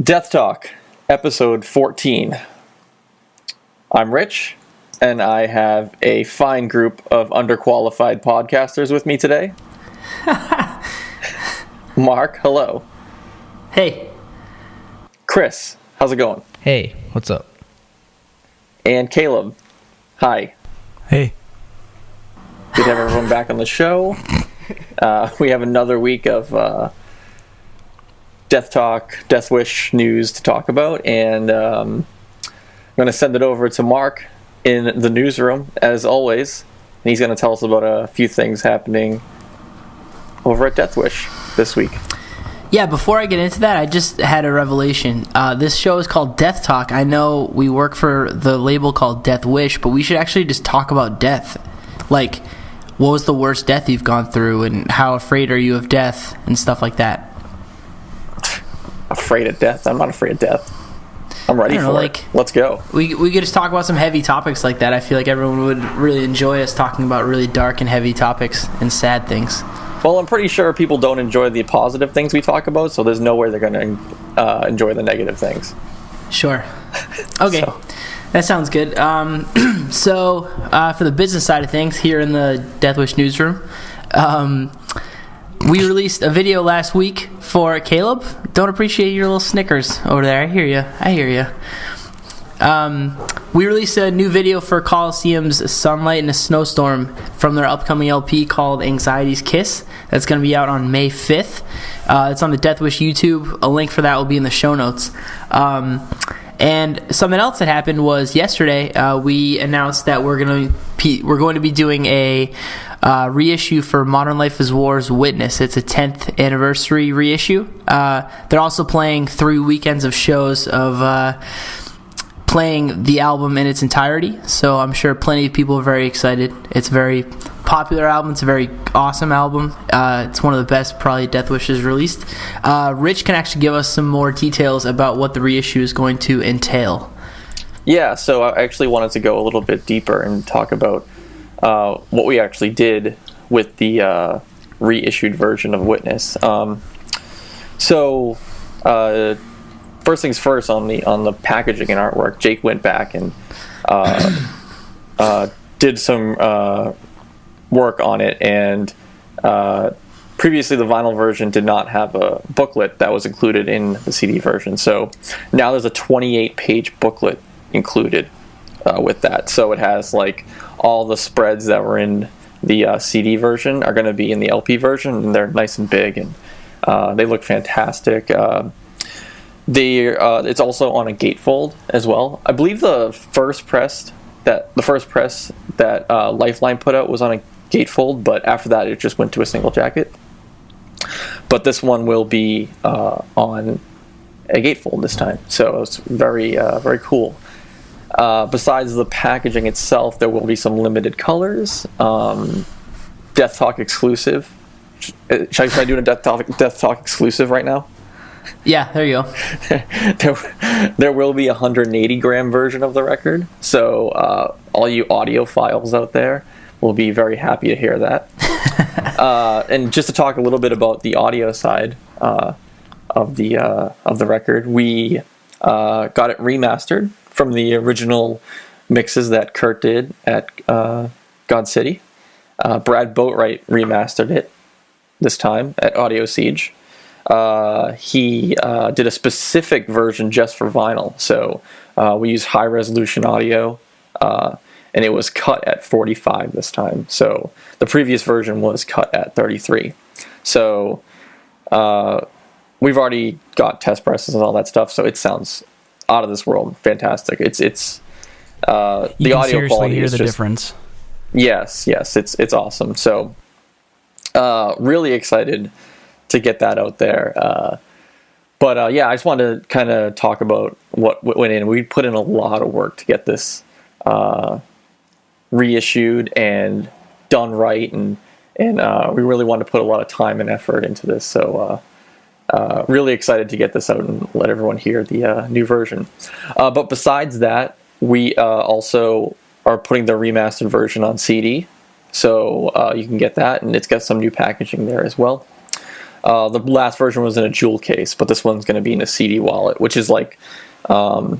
Death Talk, episode 14. I'm Rich, and I have a fine group of underqualified podcasters with me today. Mark, hello. Hey. Chris, how's it going? Hey, what's up? And Caleb, hi. Hey. Good to have everyone back on the show. We have another week of Death Talk, Deathwish news to talk about, and I'm going to send it over to Mark in the newsroom, as always. He's going to tell us about a few things happening over at Deathwish this week. Yeah, before I get into that, I just had a revelation. This show is called Death Talk. I know we work for the label called Deathwish, but we should actually just talk about death. Like, what was the worst death you've gone through, and how afraid are you of death, and stuff like that. Afraid of death? I'm not afraid of death. I'm ready for it. Let's go. We could just talk about some heavy topics like that. I feel like everyone would really enjoy us talking about really dark and heavy topics and sad things. Well, I'm pretty sure people don't enjoy the positive things we talk about, so there's no way they're going to enjoy the negative things. Sure. Okay. That sounds good. So, for the business side of things, here in the Deathwish newsroom, we released a video last week for Caleb. Don't appreciate your little snickers over there. I hear you. We released a new video for COLISEUM's Sunlight and a Snowstorm from their upcoming LP called Anxiety's Kiss. That's going to be out on May 5th. It's on the Deathwish YouTube. A link for that will be in the show notes. And something else that happened was yesterday we announced that we're going to be doing a reissue for Modern Life is War's Witness. It's a 10th anniversary reissue. They're also playing 3 weekends of shows of playing the album in its entirety, so I'm sure plenty of people are very excited. It's a very popular album. It's a very awesome album. It's one of the best probably Deathwish has released. Rich can actually give us some more details about what the reissue is going to entail. Yeah, so I actually wanted to go a little bit deeper and talk about what we actually did with the reissued version of Witness. First things first, on the packaging and artwork, Jake went back and did some work on it, and previously the vinyl version did not have a booklet that was included in the CD version, so now there's a 28-page booklet included with that. So it has like all the spreads that were in the CD version are going to be in the LP version, and they're nice and big, and they look fantastic. It's also on a gatefold as well. I believe the first press that Lifeline put out was on a gatefold, but after that it just went to a single jacket. But this one will be on a gatefold this time, so it's very very cool. Besides the packaging itself, there will be some limited colors. Death Talk exclusive. Should I do a Death Talk exclusive right now? Yeah, there you go. There will be a 180-gram version of the record, so all you audiophiles out there will be very happy to hear that. And just to talk a little bit about the audio side of the record, we got it remastered from the original mixes that Kurt did at God City. Brad Boatwright remastered it this time at Audio Siege. He did a specific version just for vinyl, so we used high resolution audio, and it was cut at 45 this time, so the previous version was cut at 33. So we've already got test presses and all that stuff, so it sounds out of this world fantastic. It's the audio quality hear is the just difference. Yes, it's awesome. So really excited to get that out there. But I just wanted to kind of talk about what went in. We put in a lot of work to get this reissued and done right, and we really wanted to put a lot of time and effort into this. So really excited to get this out and let everyone hear the new version. But besides that, we also are putting the remastered version on CD, so you can get that, and it's got some new packaging there as well. The last version was in a jewel case, but this one's going to be in a CD wallet, which is like more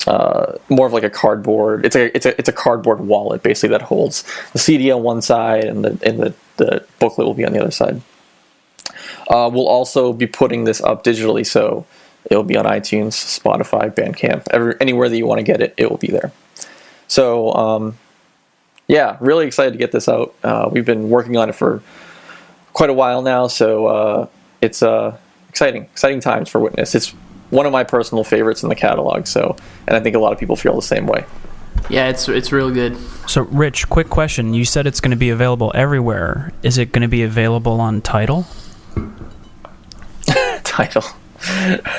of like a cardboard. It's a cardboard wallet basically that holds the CD on one side and the booklet will be on the other side. We'll also be putting this up digitally, so it'll be on iTunes, Spotify, Bandcamp, anywhere that you want to get it, it will be there. So yeah, really excited to get this out. We've been working on it for quite a while now, so it's exciting times for Witness. It's one of my personal favorites in the catalog, and I think a lot of people feel the same way. Yeah, it's real good. So, Rich, quick question. You said it's going to be available everywhere. Is it going to be available on Tidal? Tidal.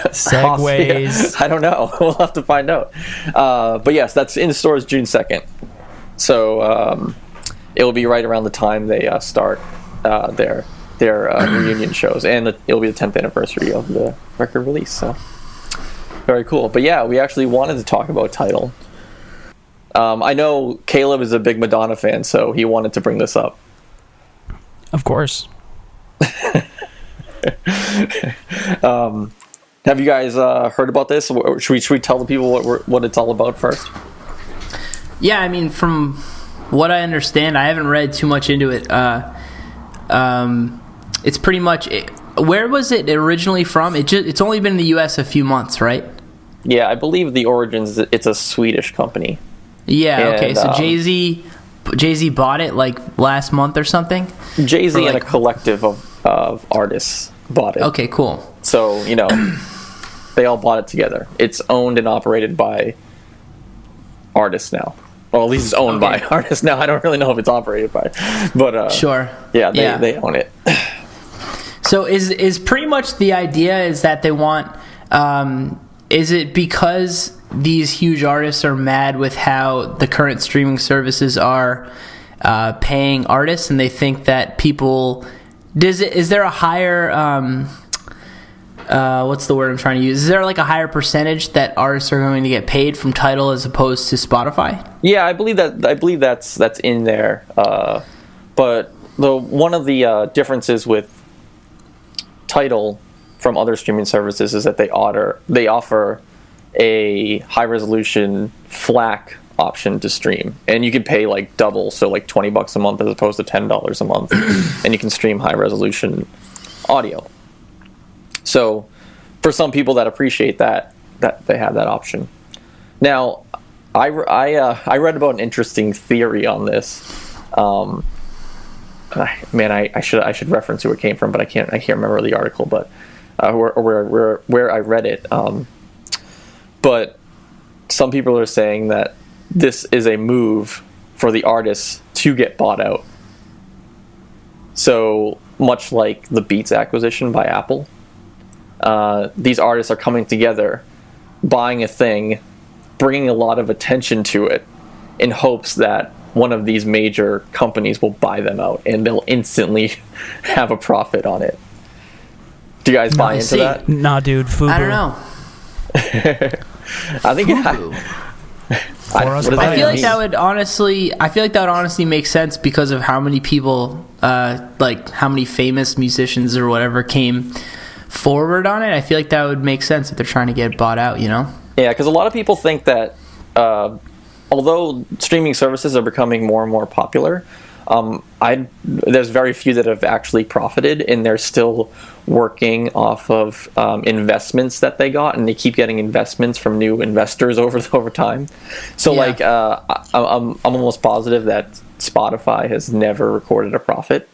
Segways. I don't know. We'll have to find out. But yes, that's in stores June 2nd. So it will be right around the time they start their reunion shows, and it'll be the 10th anniversary of the record release. So very cool. But yeah, we actually wanted to talk about Tidal. I know Caleb is a big Madonna fan, so he wanted to bring this up. Of course. Have you guys heard about this? Should we tell the people what it's all about first? Yeah, I mean, from what I understand, I haven't read too much into it. It's pretty much where was it originally from? It's only been in the U.S. a few months, right? Yeah, I believe the origins. It's a Swedish company. Yeah. Okay. So Jay-Z bought it like last month or something. Jay-Z and a collective of artists bought it. Okay. Cool. So they all bought it together. It's owned and operated by artists now. Well, at least it's owned by artists now. I don't really know if it's operated by, but sure. Yeah, they own it. So is pretty much the idea is that they want. Is it because these huge artists are mad with how the current streaming services are paying artists, and they think that people? Is there a higher? What's the word I'm trying to use? Is there like a higher percentage that artists are going to get paid from Tidal as opposed to Spotify? Yeah, I believe that's in there. But one of the differences with Tidal from other streaming services is that they offer a high resolution FLAC option to stream, and you can pay like double, so like $20 a month as opposed to $10 a month, and you can stream high resolution audio. So for some people that appreciate that they have that option. Now I read about an interesting theory on this. I should reference who it came from, but I can't remember the article, but where I read it. But some people are saying that this is a move for the artists to get bought out. So much like the Beats acquisition by Apple, these artists are coming together, buying a thing, bringing a lot of attention to it, in hopes that one of these major companies will buy them out, and they'll instantly have a profit on it. Do you guys buy into that? Nah, dude. FUBU. I don't know. I think I feel like that would honestly make sense because of how many people, like how many famous musicians or whatever came forward on it. I feel like that would make sense if they're trying to get bought out, Yeah, because a lot of people think that although streaming services are becoming more and more popular, there's very few that have actually profited, and they're still working off of investments that they got, and they keep getting investments from new investors over time. So I'm almost positive that Spotify has never recorded a profit,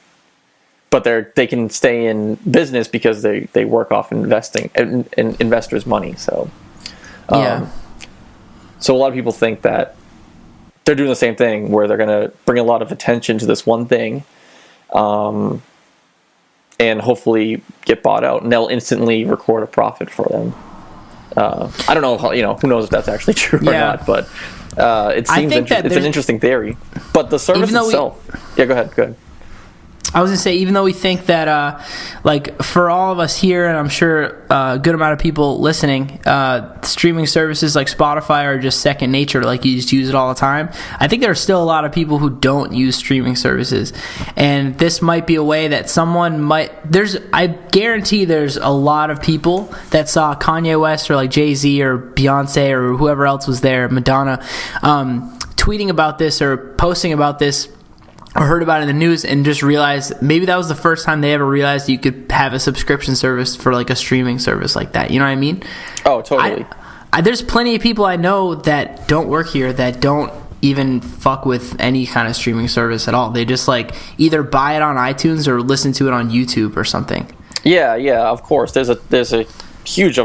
but they can stay in business because they work off investing and investors' money. So so a lot of people think that they're doing the same thing, where they're going to bring a lot of attention to this one thing, and hopefully get bought out, and they'll instantly record a profit for them. I don't know how, who knows if that's actually true or not, but it seems it's an interesting theory. But the service itself, go ahead. I was gonna say, even though we think that, like, for all of us here, and I'm sure a good amount of people listening, streaming services like Spotify are just second nature. Like, you just use it all the time. I think there are still a lot of people who don't use streaming services, and this might be a way that someone might. I guarantee there's a lot of people that saw Kanye West or like Jay-Z or Beyonce or whoever else was there, Madonna, tweeting about this or posting about this, or heard about it in the news, and just realized maybe that was the first time they ever realized you could have a subscription service for like a streaming service like that. You know what I mean? Oh, totally. There's plenty of people I know that don't work here that don't even fuck with any kind of streaming service at all. They just like either buy it on iTunes or listen to it on YouTube or something. Yeah, of course. There's a huge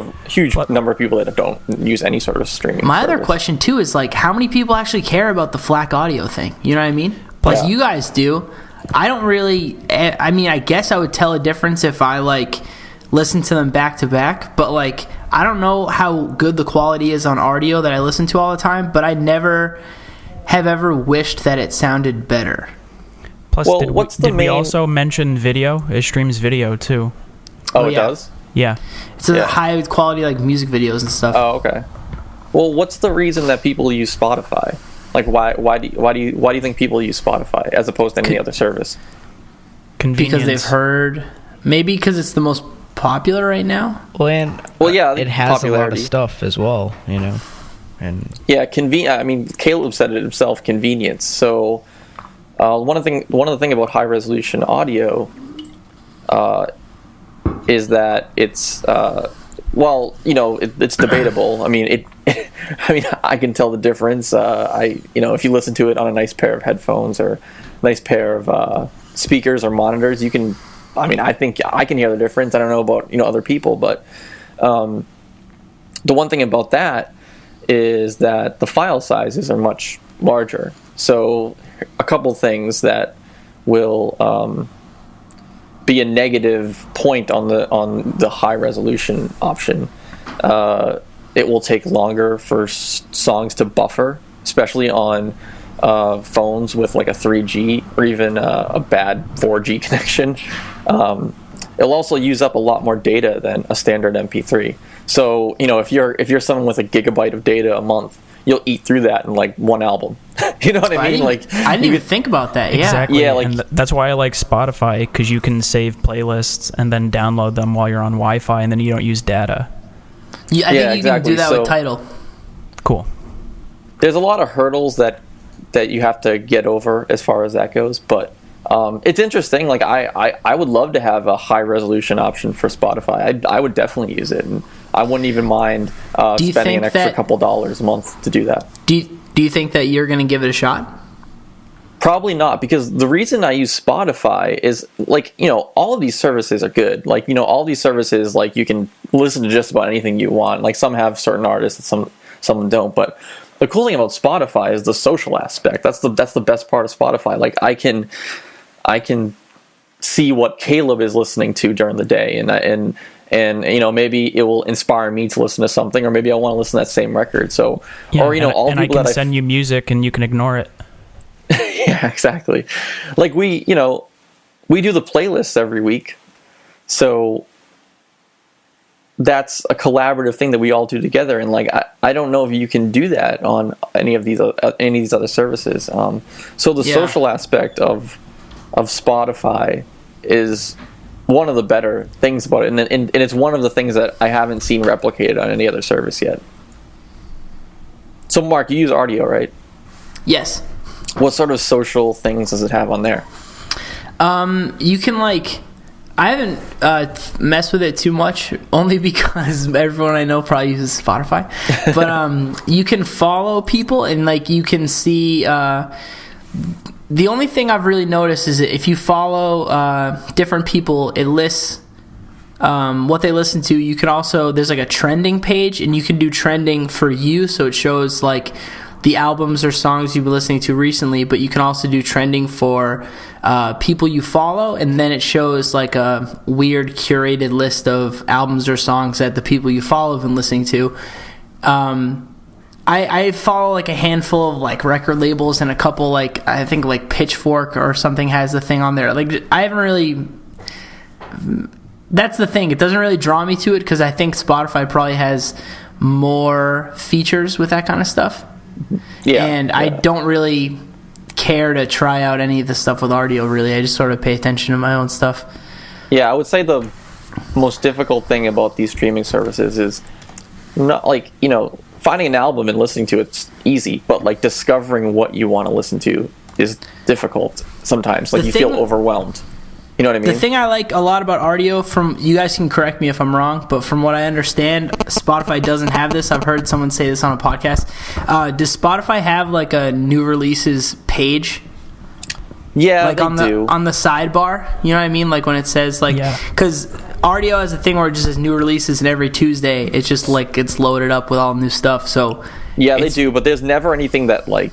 number of people that don't use any sort of streaming. My service. other question too is like, how many people actually care about the FLAC audio thing? You know what I mean? Like, you guys do. I don't really. I mean, I guess I would tell a difference if I like listen to them back to back, but like, I don't know how good the quality is on audio that I listen to all the time, but I never have ever wished that it sounded better. Plus, did we also mention video? It streams video too. Oh, it does? Yeah. It's a high quality like music videos and stuff. Oh, okay. Well, what's the reason that people use Spotify? Like, why do you think people use Spotify as opposed to any other service? Convenience. Because they've heard, maybe because it's the most popular right now. Well, yeah, it has a lot of stuff as well, you know. And yeah, I mean, Caleb said it himself, convenience. So, one of the thing about high resolution audio, is that it's well, you know, it's debatable. I mean, I can tell the difference. If you listen to it on a nice pair of headphones or a nice pair of speakers or monitors, you can. I mean, I think I can hear the difference. I don't know about other people, but the one thing about that is that the file sizes are much larger. So a couple things that will be a negative point on the high resolution option. It will take longer for songs to buffer, especially on phones with like a 3G or even a bad 4G connection. It'll also use up a lot more data than a standard MP3. So if you're someone with a gigabyte of data a month, you'll eat through that in like one album. You know what I mean? I didn't even think about that. Yeah, exactly. Yeah, like, and that's why I like Spotify, because you can save playlists and then download them while you're on Wi-Fi, and then you don't use data. Yeah, I think you can do that with Tidal. Cool. There's a lot of hurdles that you have to get over as far as that goes, but it's interesting. Like I would love to have a high resolution option for Spotify. I would definitely use it, and I wouldn't even mind spending an extra couple dollars a month to do that. Do you think that you're going to give it a shot? Probably not, because the reason I use Spotify is like, all of these services are good. Like, all these services, like, you can listen to just about anything you want. Like, some have certain artists and some don't. But the cool thing about Spotify is the social aspect. That's the best part of Spotify. Like, I can see what Caleb is listening to during the day, and maybe it will inspire me to listen to something, or maybe I want to listen to that same record. So, yeah, or all and people I can send you music and you can ignore it. Yeah, exactly. Like we do the playlists every week, so that's a collaborative thing that we all do together. And like, I don't know if you can do that on any of these other services. So the social aspect of Spotify is one of the better things about it, and it's one of the things that I haven't seen replicated on any other service yet. So, Mark, you use audio, right? Yes. What sort of social things does it have on there? You can I haven't messed with it too much, only because everyone I know probably uses Spotify. But you can follow people, and you can see. The only thing I've really noticed is that if you follow different people, it lists what they listen to. You can also, there's a trending page, and you can do trending for you, so it shows the albums or songs you've been listening to recently, but you can also do trending for people you follow, and then it shows a weird curated list of albums or songs that the people you follow have been listening to. I follow like a handful of like record labels, and a couple like I think like Pitchfork or something has a thing on there. Like I haven't really. That's the thing. It doesn't really draw me to it because I think Spotify probably has more features with that kind of stuff. Yeah, and I don't really care to try out any of the stuff with Rdio. Really, I just sort of pay attention to my own stuff. Yeah, I would say the most difficult thing about these streaming services is not like, you know, finding an album and listening to it's easy, but like discovering what you want to listen to is difficult sometimes. Like you feel overwhelmed. You know what I mean? The thing I like a lot about Rdio, from you guys can correct me if I'm wrong, but from what I understand, Spotify doesn't have this. I've heard someone say this on a podcast. Does Spotify have like a new releases page? Yeah, like they do. On the sidebar, you know what I mean? Like when it says like, because Rdio has a thing where it just says new releases, and every Tuesday it's just like it's loaded up with all new stuff. So yeah, they do, but there's never anything that like,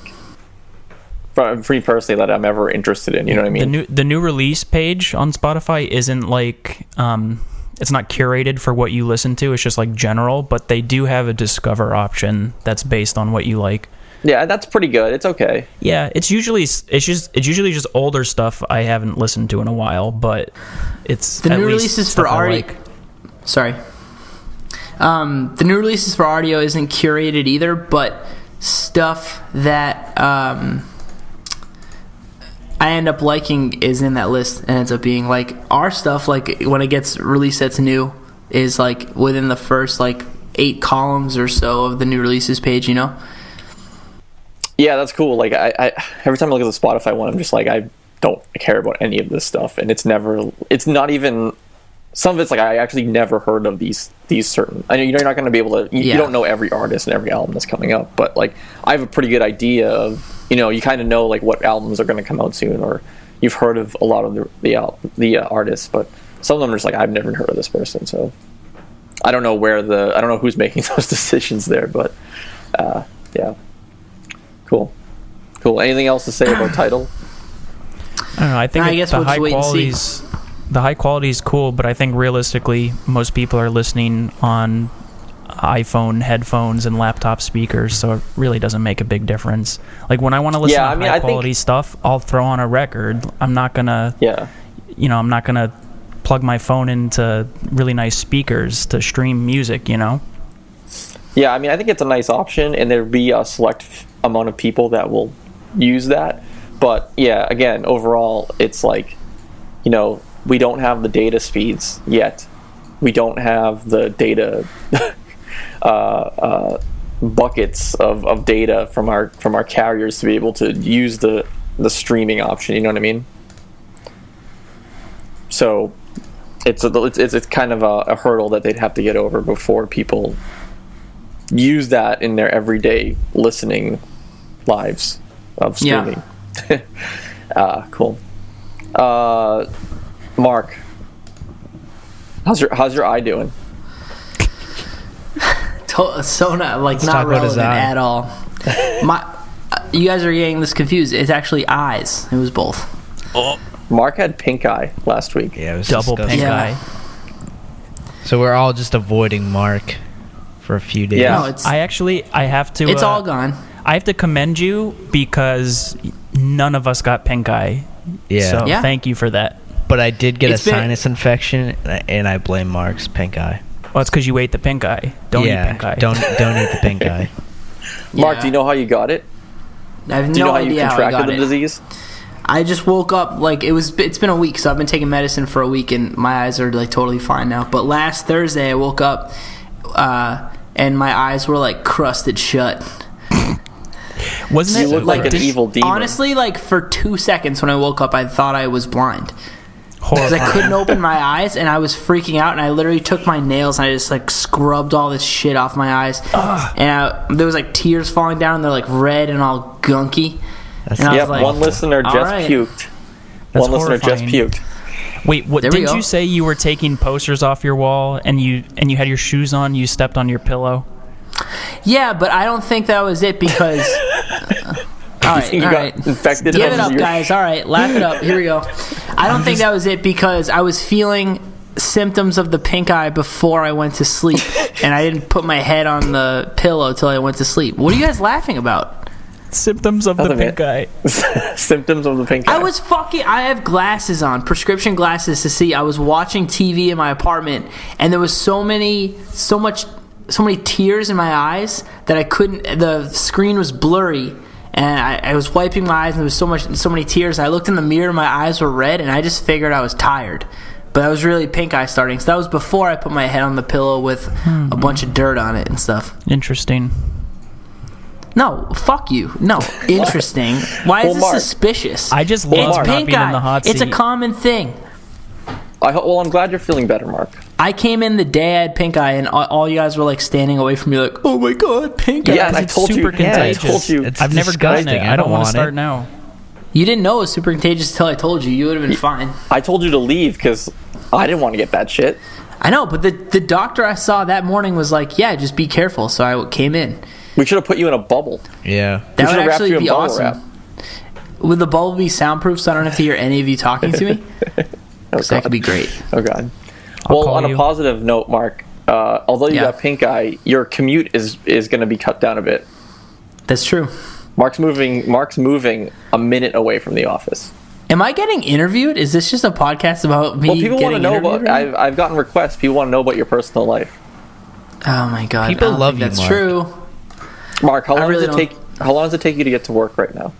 for me personally, that I'm ever interested in. You know what I mean? The new release page on Spotify isn't like it's not curated for what you listen to. It's just like general, but they do have a discover option that's based on what you like. Yeah, that's pretty good. It's okay. Yeah, it's usually just older stuff I haven't listened to in a while, but it's the new releases for Rdio. Sorry, the new releases for Rdio isn't curated either, but stuff that I end up liking is in that list, and ends up being like our stuff. Like when it gets released that's new is like within the first like 8 columns or so of the new releases page. You know. Yeah, that's cool. Like I every time I look at the Spotify one, I'm just like, I don't care about any of this stuff, and it's not even. Some of it's like I actually never heard of these certain. I know you're not going to be able to. You don't know every artist and every album that's coming up, but like I have a pretty good idea of, you know, you kind of know like what albums are going to come out soon, or you've heard of a lot of the artists, but some of them are just like, I've never heard of this person, so I don't know I don't know who's making those decisions there, but yeah. Cool. Anything else to say about Tidal? I don't know. I think the high quality is cool, but I think realistically, most people are listening on iPhone headphones and laptop speakers, so it really doesn't make a big difference. Like when I want to listen to high quality stuff, I'll throw on a record. I'm not gonna, I'm not gonna plug my phone into really nice speakers to stream music. You know. Yeah, I mean, I think it's a nice option, and there'll be a select amount of people that will use that. But yeah, again, overall, it's like, you know, we don't have the data speeds yet. We don't have the data buckets of data from our carriers to be able to use the streaming option. You know what I mean? So it's kind of a hurdle that they'd have to get over before people use that in their everyday listening lives of streaming. Cool. Mark, how's your eye doing? So not relevant at all. You guys are getting this confused. It's actually eyes. It was both. Oh. Mark had pink eye last week. Yeah, it was double pink eye. So we're all just avoiding Mark for a few days. Yeah, no, I have to. It's all gone. I have to commend you because none of us got pink eye. Yeah. So thank you for that. But I did get a sinus infection, and I blame Mark's pink eye. Well, it's because you ate the pink eye. Don't eat pink eye. Don't eat the pink eye. Mark, do you know how you got it? I have do you no know how idea you contracted the disease? I just woke up, like, it's been a week, so I've been taking medicine for a week, and my eyes are, like, totally fine now. But last Thursday, I woke up, and my eyes were, like, crusted shut. Wasn't it? You looked like an evil demon. Honestly, like, for 2 seconds when I woke up, I thought I was blind. Because I couldn't open my eyes, and I was freaking out, and I literally took my nails, and I just, like, scrubbed all this shit off my eyes. And there was, like, tears falling down, and they're, like, red and all gunky. Like, one listener just puked. That's one listener just puked. Wait, what didn't you say you were taking posters off your wall and you had your shoes on, you stepped on your pillow? Yeah, but I don't think that was it because all right. Infected. Give it up, guys. All right, laugh it up. Here we go. I don't think that was it because I was feeling symptoms of the pink eye before I went to sleep, and I didn't put my head on the pillow till I went to sleep. What are you guys laughing about? Symptoms of the pink eye. Symptoms of the pink eye. I have glasses on, prescription glasses to see. I was watching TV in my apartment, and there was so many tears in my eyes that I couldn't. The screen was blurry, and I was wiping my eyes, and there was so many tears. I looked in the mirror, my eyes were red, and I just figured I was tired. But I was really pink eye starting. So that was before I put my head on the pillow with a bunch of dirt on it and stuff. Interesting. No, fuck you. No, interesting. Why is this suspicious? I just love it's not being in the hot seat. It's a common thing. I'm glad you're feeling better, Mark. I came in the day I had pink eye, and all you guys were like standing away from me, like, "Oh my god, pink eye!" Yeah, and I told you. I've never gotten it. I don't want to start now. You didn't know it was super contagious until I told you. You would have been fine. I told you to leave because I didn't want to get that shit. I know, but the doctor I saw that morning was like, "Yeah, just be careful." So I came in. We should have put you in a bubble. Yeah. That would actually be awesome. Would the bubble be soundproof so I don't have to hear any of you talking to me? Because that could be great. Oh, God. Well, on a positive note, Mark, although you got pink eye, your commute is going to be cut down a bit. That's true. Mark's moving a minute away from the office. Am I getting interviewed? Is this just a podcast about me? Well, people want to know about. I've gotten requests. People want to know about your personal life. Oh my God! People love you. That's Mark. true. Mark, how long does it take you to get to work right now?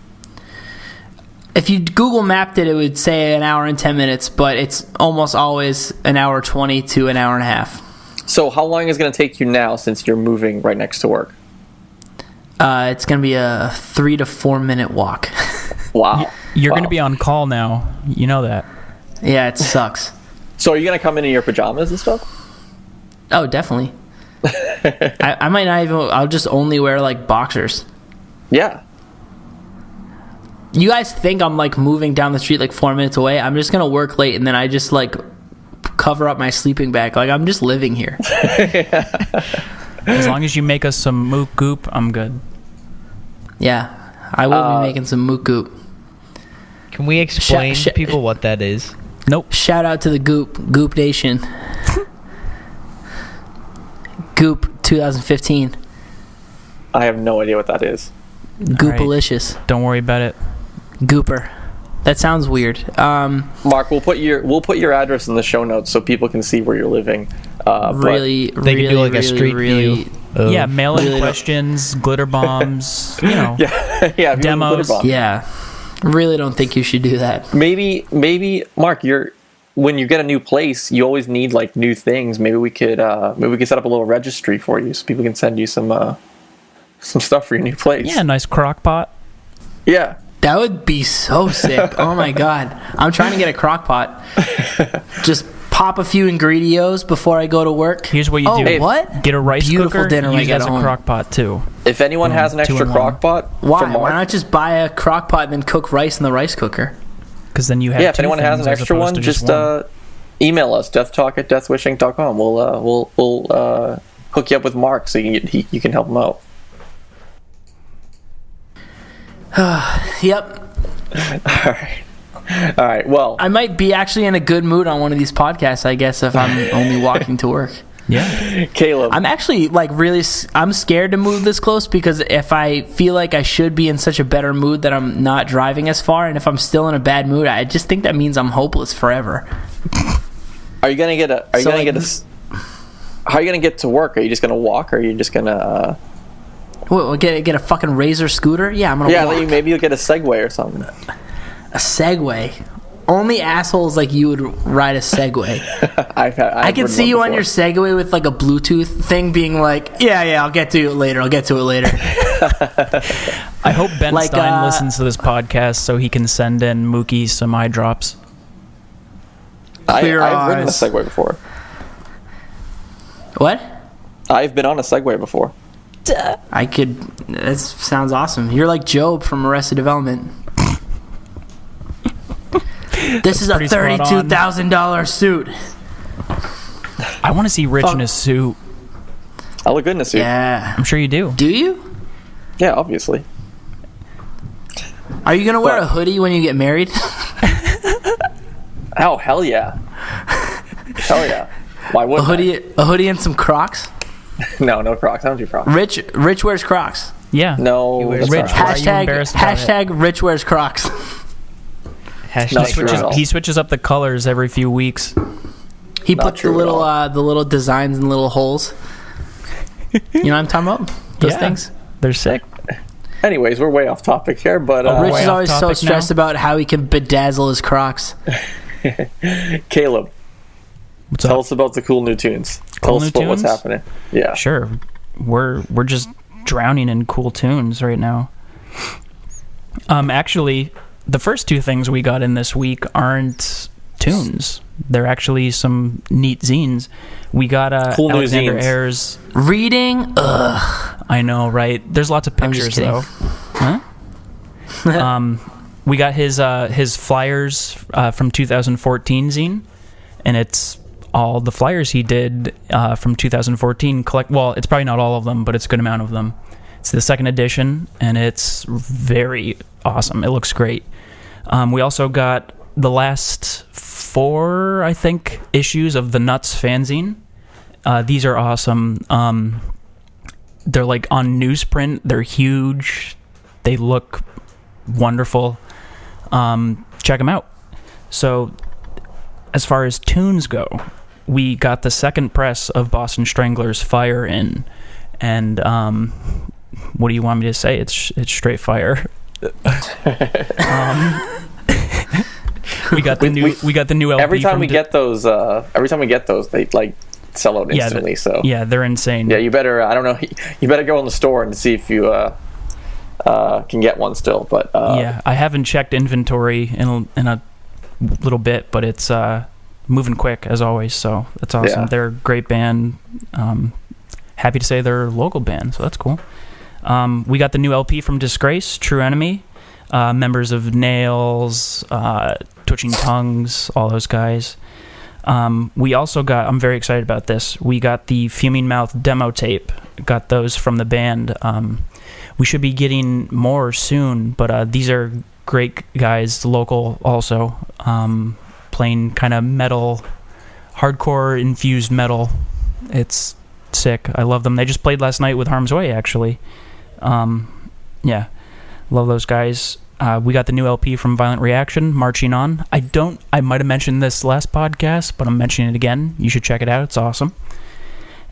If you Google mapped it, it would say an hour and 10 minutes, but it's almost always an hour 20 to an hour and a half. So how long is it going to take you now since you're moving right next to work? It's going to be a 3 to 4 minute walk. Wow. You're going to be on call now. You know that. Yeah, it sucks. So are you going to come in your pajamas and stuff? Oh, definitely. I might not even. I'll just only wear like boxers. Yeah. You guys think I'm like moving down the street like 4 minutes away? I'm just gonna work late and then I just like cover up my sleeping bag. Like I'm just living here. As long as you make us some mook goop, I'm good. Yeah, I will be making some mook goop. Can we explain to people what that is? Nope. Shout out to the Goop Nation. Goop 2015. I have no idea what that is. Goopalicious. Right. Don't worry about it. Gooper. That sounds weird. Mark, we'll put your address in the show notes so people can see where you're living. They can do like a street view. Yeah, mail-in questions, glitter bombs, yeah, demos. Yeah, really don't think you should do that. Maybe Mark, when you get a new place, you always need like new things. Maybe we could set up a little registry for you so people can send you some stuff for your new place. Yeah, a nice crock pot. Yeah. That would be so sick. Oh my God. I'm trying to get a crock pot. Just pop a few ingredients before I go to work. Here's what you do. Hey, what? Get a rice Beautiful cooker. Dinner use it as a crock pot too. If anyone has an extra crock pot, why not just buy a crock pot and then cook rice in the rice cooker? Because then you have if anyone has an extra one, just email us, deathtalk@deathwishinc.com. We'll hook you up with Mark so you can help him out. Yep. All right. Well, I might be actually in a good mood on one of these podcasts, I guess, if I'm only walking to work. Yeah. Caleb. I'm actually I'm scared to move this close because if I feel like I should be in such a better mood that I'm not driving as far, and if I'm still in a bad mood, I just think that means I'm hopeless forever. Are you gonna how are you gonna get to work? Are you just gonna walk, or are you just gonna? Get a fucking Razor scooter? Yeah, I'm gonna walk. Yeah, maybe you'll get a Segway or something. A Segway? Only assholes like you would ride a Segway. I can see you on your Segway with like a Bluetooth thing being like, yeah, I'll get to it later. I hope Ben Stein listens to this podcast so he can send in Mookie some eye drops. I've ridden a Segway before. What? I've been on a Segway before. That sounds awesome. You're like Job from Arrested Development. This is a $32,000 suit. I want to see Rich in a suit. I look good in a suit. Yeah. I'm sure you do. Do you? Yeah, obviously. Are you going to wear a hoodie when you get married? Oh, hell yeah. Hell yeah. Why wouldn't a hoodie and some Crocs? No Crocs. I don't do Crocs. Rich wears Crocs. Yeah. No. Rich. Hashtag Rich wears Crocs. He switches up the colors every few weeks. He puts the little designs and little holes. You know what I'm talking about? Those things. They're sick. Anyways, we're way off topic here, but Rich is always so stressed about how he can bedazzle his Crocs. Caleb, tell us about the cool new tunes. Tell us about what's happening. Yeah, sure. We're just drowning in cool tunes right now. Actually, the first two things we got in this week aren't tunes. They're actually some neat zines. We got cool Alexander Ayres reading. Ugh. I know, right? There's lots of pictures though. Huh? We got his flyers from 2014 zine, and it's all the flyers he did from 2014. Well, it's probably not all of them, but it's a good amount of them. It's the second edition, and it's very awesome. It looks great. We also got the last 4, I think, issues of the Nuts fanzine. These are awesome. They're like on newsprint. They're huge. They look wonderful. Check them out. So, as far as tunes go, we got the second press of Boston Strangler's Fire in, and what do you want me to say? It's straight fire. We got the new LP. Every time we get those, they like sell out instantly. They're insane. Yeah, you better. I don't know. You better go in the store and see if you can get one still. But I haven't checked inventory in a little bit, but it's moving quick as always. So that's awesome. Yeah. They're a great band. Happy to say they're a local band, so that's cool. We got the new LP from Disgrace, True Enemy. Members of Nails, Twitching Tongues, all those guys. We also got, I'm very excited about this, we got the Fuming Mouth demo tape. Got those from the band. We should be getting more soon, but these are great guys, local also, playing kind of metal, hardcore infused metal. It's sick. I love them. They just played last night with Harm's Way, actually. Yeah. Love those guys. We got the new LP from Violent Reaction, Marching On. I might have mentioned this last podcast, but I'm mentioning it again. You should check it out. It's awesome.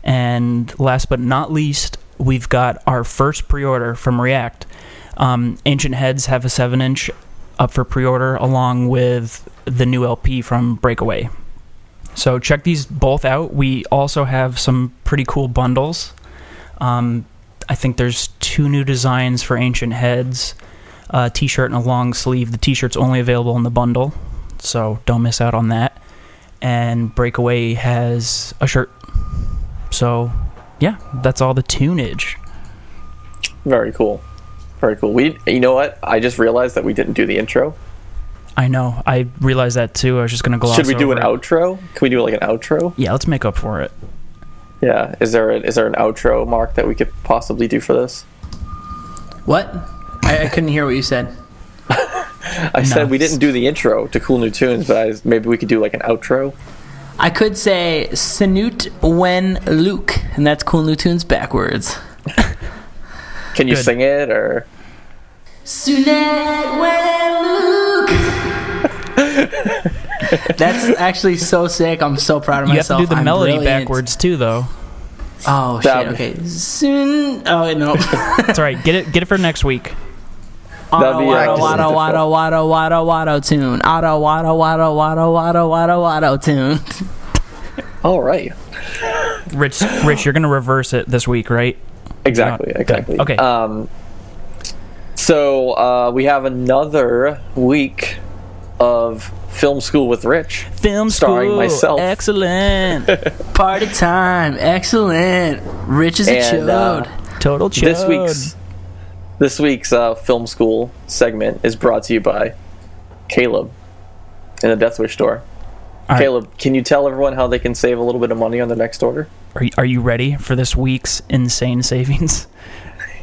And last but not least, we've got our first pre-order from React. Ancient Heads have a 7-inch up for pre-order, along with the new LP from Breakaway. So check these both out. We also have some pretty cool bundles. I think there's 2 new designs for Ancient Heads, a t-shirt and a long sleeve. The t-shirt's only available in the bundle, so don't miss out on that. And Breakaway has a shirt. So, yeah, that's all the tunage. Very cool. Very cool. You know what? I just realized that we didn't do the intro. I know. I realized that too. I was just going to gloss over. Should we do an outro? Can we do like an outro? Yeah, let's make up for it. Yeah, is there an outro, Mark, that we could possibly do for this? What? I couldn't hear what you said. I said we didn't do the intro to Cool New Tunes, but maybe we could do like an outro. I could say Sinut Wen Luke, and that's Cool New Tunes backwards. Can you sing it, or? Sinut Wen Luke. That's actually so sick. I'm so proud of myself. You have to do the melody backwards too, though. Oh shit! Okay. Soon. Oh no. It's all right. Get it for next week. Auto tune. Auto tune. All right. Rich, you're gonna reverse it this week, right? Exactly. Okay. So we have another week of Film School with Rich. Starring myself. Excellent. Party time. Excellent. Rich is a chode. Total chode. This week's Film School segment is brought to you by Caleb in the Deathwish store. Caleb, can you tell everyone how they can save a little bit of money on their next order? Are you ready for this week's insane savings?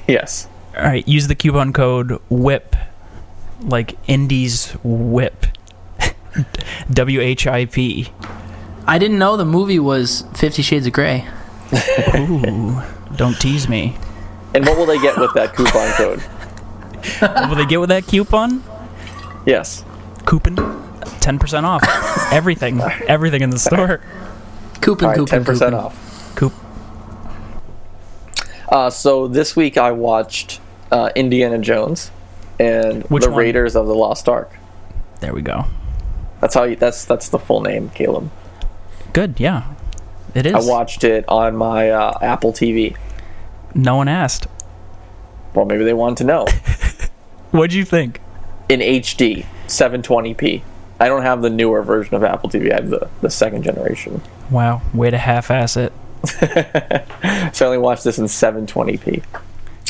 Yes. All right. Use the coupon code WHIP, like Indies Whip. WHIP. I didn't know the movie was 50 Shades of Grey. Ooh, don't tease me. And what will they get with that coupon code? What will they get with that coupon? Yes. Coupon? 10% off. Everything in the store. Coupon, 10% off. So this week I watched Indiana Jones and The Raiders of the Lost Ark. There we go. That's the full name, Caleb. Good, yeah. It is. I watched it on my Apple TV. No one asked. Well, maybe they wanted to know. What'd you think? In HD, 720p. I don't have the newer version of Apple TV. I have the second generation. Wow, way to half-ass it. So I only watched this in 720p.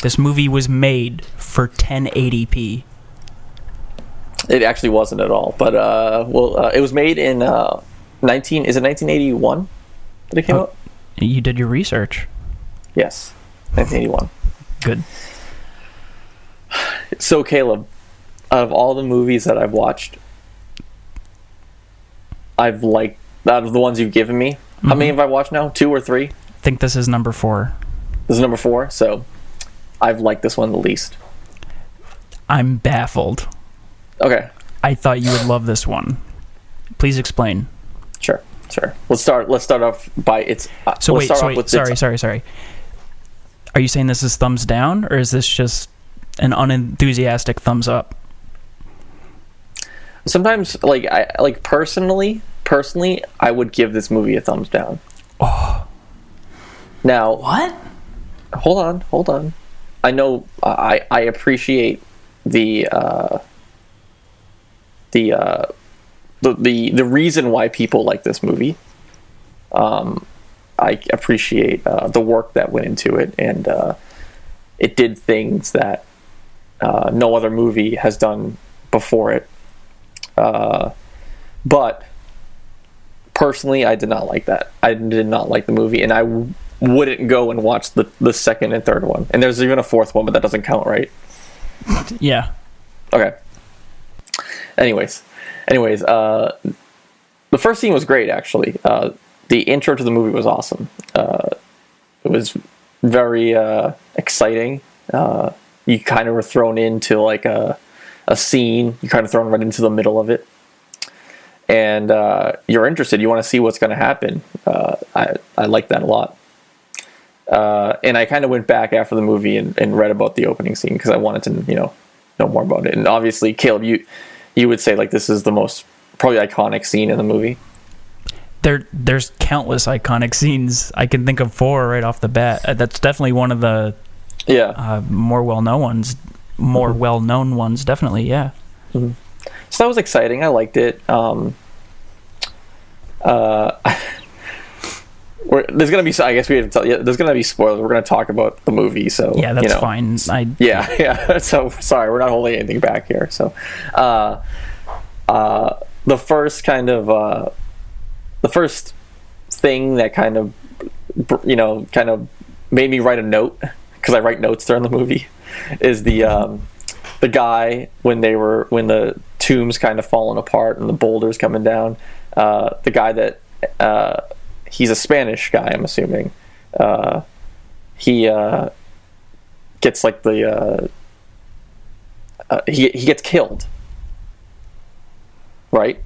This movie was made for 1080p. It actually wasn't at all, but it was made in 1981 that it came out? You did your research. Yes, 1981. Good. So Caleb, out of all the movies that I've watched, I've liked, out of the ones you've given me, how many have I watched now? 2 or 3? I think this is number 4. This is number 4, so I've liked this one the least. I'm baffled. Okay. I thought you would love this one. Please explain. Sure. Let's start off by its. Sorry. Are you saying this is thumbs down, or is this just an unenthusiastic thumbs up? Sometimes, personally, I would give this movie a thumbs down. Oh. Now, what? Hold on. I know I appreciate the reason why people like this movie. I appreciate the work that went into it, and it did things that no other movie has done before it. But personally, I did not like that. I did not like the movie, and I wouldn't go and watch the second and third one. And there's even a fourth one, but that doesn't count, right? Yeah. Okay. Anyways, the first scene was great, actually. The intro to the movie was awesome. It was very exciting. You kind of were thrown into like a scene. You're kind of thrown right into the middle of it. And you're interested. You want to see what's going to happen. I like that a lot. And I kind of went back after the movie and read about the opening scene because I wanted to, know more about it. And obviously, Caleb, you would say like this is the most probably iconic scene in the movie. There's countless iconic scenes. I can think of 4 right off the bat. That's definitely one of the more well-known ones. More well-known ones, definitely. Yeah. Mm-hmm. So that was exciting. I liked it. There's gonna be. I guess we have to tell you. There's gonna be spoilers. We're gonna talk about the movie. So yeah, that's fine. Yeah. So sorry, we're not holding anything back here. So, the first kind of the first thing that kind of made me write a note, because I write notes during the movie, is the guy when the tomb's kind of falling apart and the boulders coming down. The guy that he's a Spanish guy, I'm assuming. He gets like he gets killed, right?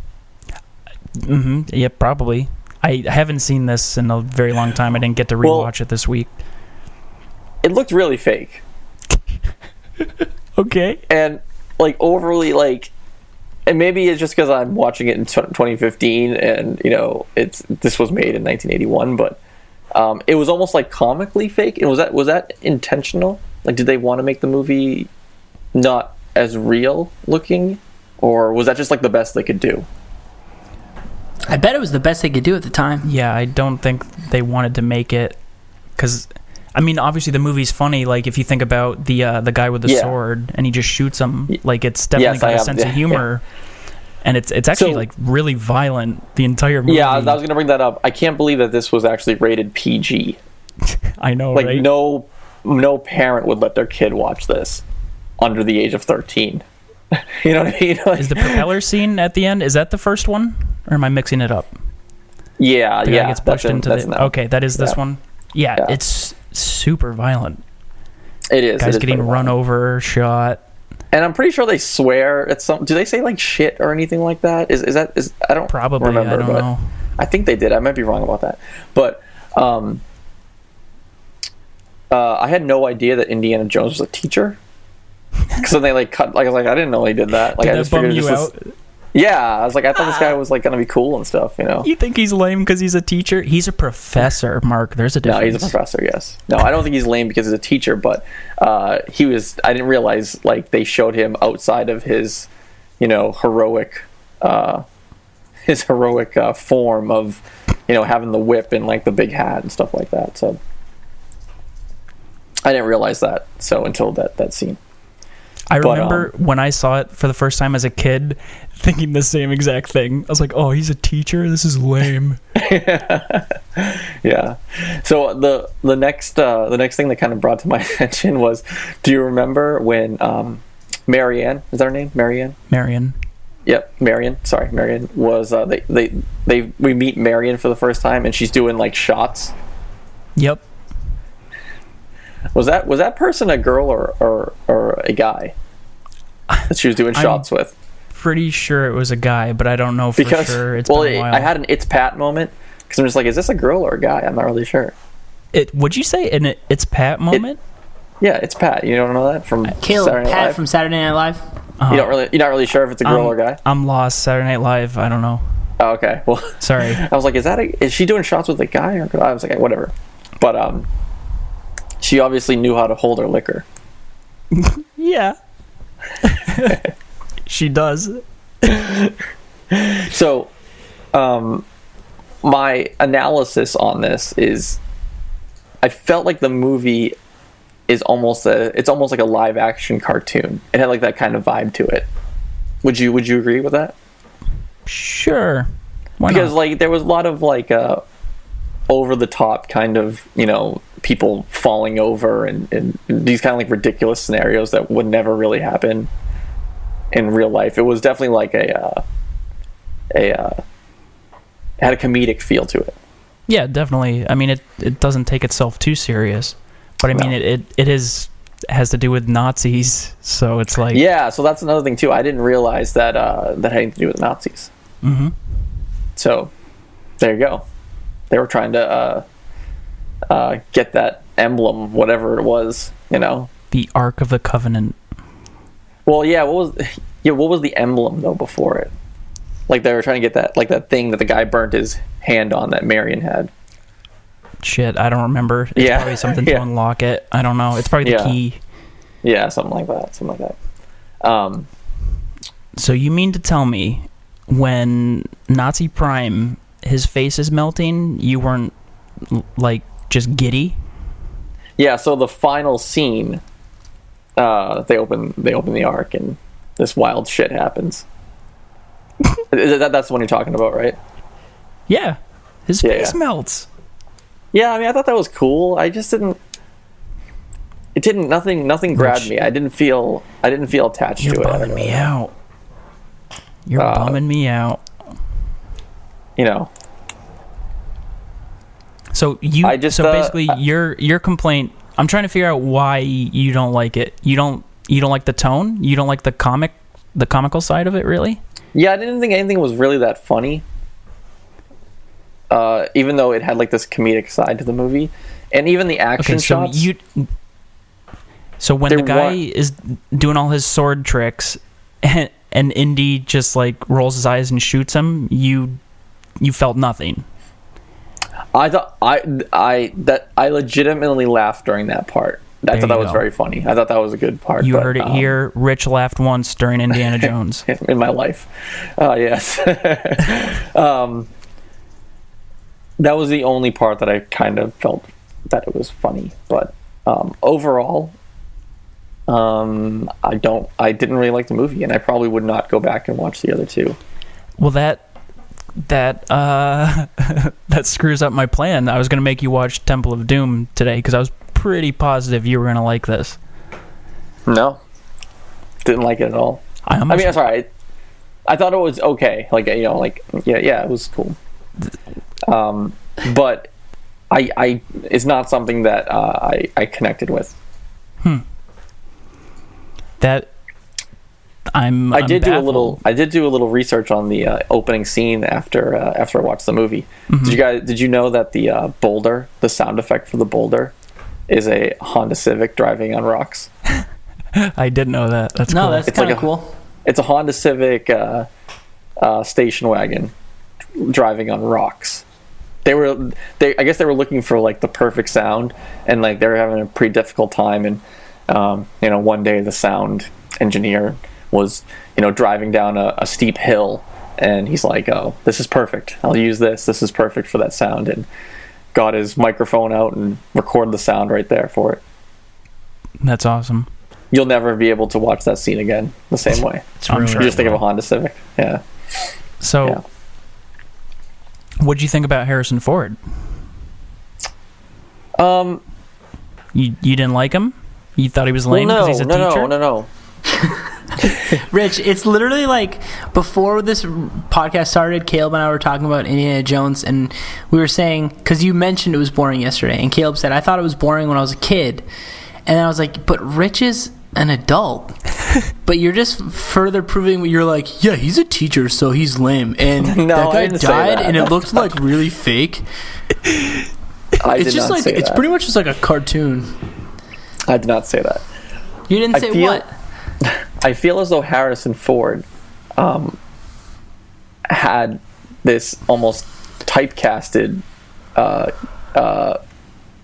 Mm-hmm. Yeah, probably. I haven't seen this in a very long time. I didn't get to rewatch it this week. It looked really fake. Okay. And like overly and maybe it's just because I'm watching it in 2015 and this was made in 1981, but it was almost like comically fake. And was that intentional? Like, did they want to make the movie not as real looking, or was that just like the best they could do? I bet it was the best they could do at the time. Yeah, I don't think they wanted to make it because, I mean, obviously the movie's funny. Like if you think about the guy with the sword and he just shoots him, like it's definitely got a sense of humor, and it's actually like really violent. The entire movie. Yeah, I was going to bring that up. I can't believe that this was actually rated PG. I know, like right? No parent would let their kid watch this under the age of 13. You know what I mean? Is the propeller scene at the end? Is that the first one, or am I mixing it up? Yeah, the yeah. guy gets pushed into the. Okay, that is this one. Yeah, Yeah. it's super violent. It is. Guys it is getting pretty run violent. over, shot. And I'm pretty sure they swear at some. Do they say like shit or anything like that? Is I don't Probably. remember. I don't know. I think they did. I might be wrong about that. But I had no idea that Indiana Jones was a teacher. Because then they like cut. Like I was like, I didn't know he did that. Like Did I that just bum figured you this was. out? Yeah, I was like, I thought this guy was like gonna be cool and stuff. You know. You think he's lame because he's a teacher? He's a professor, Mark. There's a difference. No, he's a professor. Yes. No, I don't think he's lame because he's a teacher. But he was. I didn't realize like they showed him outside of his, heroic, form of, having the whip and like the big hat and stuff like that. So I didn't realize that. So until that scene. I remember when I saw it for the first time as a kid, thinking the same exact thing. I was like, "Oh, he's a teacher. This is lame." Yeah. So the next thing that kind of brought to my attention was, do you remember when Marianne, is that her name? Marianne. Yep, Marion. Sorry, Marion was we meet Marion for the first time, and she's doing like shots. Yep. Was that person a girl or a guy that she was doing shots with? Pretty sure it was a guy, but I don't know for sure. It's been a while. I had an "it's Pat" moment because I'm just like, is this a girl or a guy? I'm not really sure. Would you say an "it's Pat" moment? Yeah, it's Pat. You don't know that from Caleb, Saturday Night Pat Live? from Saturday Night Live. You're not really sure if it's a girl or a guy. I'm lost. Saturday Night Live. I don't know. Oh, okay. Well, sorry. I was like, is she doing shots with a guy or a girl? I was like, whatever. But she obviously knew how to hold her liquor. Yeah. She does. So, my analysis on this is, I felt like the movie is almost like a live action cartoon. It had like that kind of vibe to it. Would you agree with that? Sure. Why because not? Like there was a lot of like over the top kind of people falling over and these kind of like ridiculous scenarios that would never really happen in real life. It was definitely like it had a comedic feel to it. Yeah, definitely. I mean, it doesn't take itself too serious, but I mean, it has to do with Nazis, so it's like, yeah. So that's another thing too. I didn't realize that that had anything to do with Nazis. Mm-hmm. So there you go. They were trying to get that emblem, whatever it was, the Ark of the Covenant. Well, yeah. What was the emblem though before it? Like they were trying to get that, like that thing that the guy burnt his hand on that Marion had. Shit, I don't remember. It's probably something to unlock it. I don't know. It's probably the key. Yeah, something like that. So you mean to tell me when Nazi Prime, his face is melting, you weren't like just giddy? Yeah, so the final scene, they open the Ark and this wild shit happens. That's the one you're talking about, right? Yeah, his face melts. Yeah, I mean, I thought that was cool. I just didn't. It didn't. Nothing grabbed me. I didn't feel attached to it. You're bumming me out. You're bumming me out. So basically, your complaint. I'm trying to figure out why you don't like it. You don't like the tone. You don't like the comical side of it, really. Yeah, I didn't think anything was really that funny. Even though it had like this comedic side to the movie, and even the action shots. So when the guy is doing all his sword tricks, and Indy just like rolls his eyes and shoots him, you felt nothing. I thought I legitimately laughed during that part. I thought that was very funny. I thought that was a good part. You heard it here. Rich laughed once during Indiana Jones. In my life. Yes. That was the only part that I kind of felt that it was funny. But overall, I didn't really like the movie, and I probably would not go back and watch the other two. Well, that screws up my plan. I was going to make you watch Temple of Doom today because I was pretty positive you were going to like this. No, didn't like it at all. I mean, sorry. I thought it was okay. Like, it was cool. But I it's not something that I connected with. That I did do a little research on the opening scene after I watched the movie. Did you know that the boulder, the sound effect for the boulder, is a Honda Civic driving on rocks? I didn't know that. That's cool. That's kind of cool. It's a Honda Civic station wagon driving on rocks. I guess they were looking for like the perfect sound, and like they were having a pretty difficult time. And one day the sound engineer was driving down a steep hill, and he's like, "Oh, this is perfect. I'll use this. This is perfect for that sound." And got his microphone out and recorded the sound right there for it. That's awesome. You'll never be able to watch that scene again the same way. I'm sure you just think of a Honda Civic. Yeah. So, yeah. What'd you think about Harrison Ford? You didn't like him? You thought he was lame because he's a teacher? No. Rich, it's literally like before this podcast started, Caleb and I were talking about Indiana Jones, and we were saying, because you mentioned it was boring yesterday, and Caleb said, I thought it was boring when I was a kid. And I was like, but Rich is an adult. But you're just further proving what you're like, yeah, he's a teacher, so he's lame. And that guy died, and it looked like really fake. It's pretty much just like a cartoon. I did not say that. You didn't say what? I feel as though Harrison Ford had this almost typecasted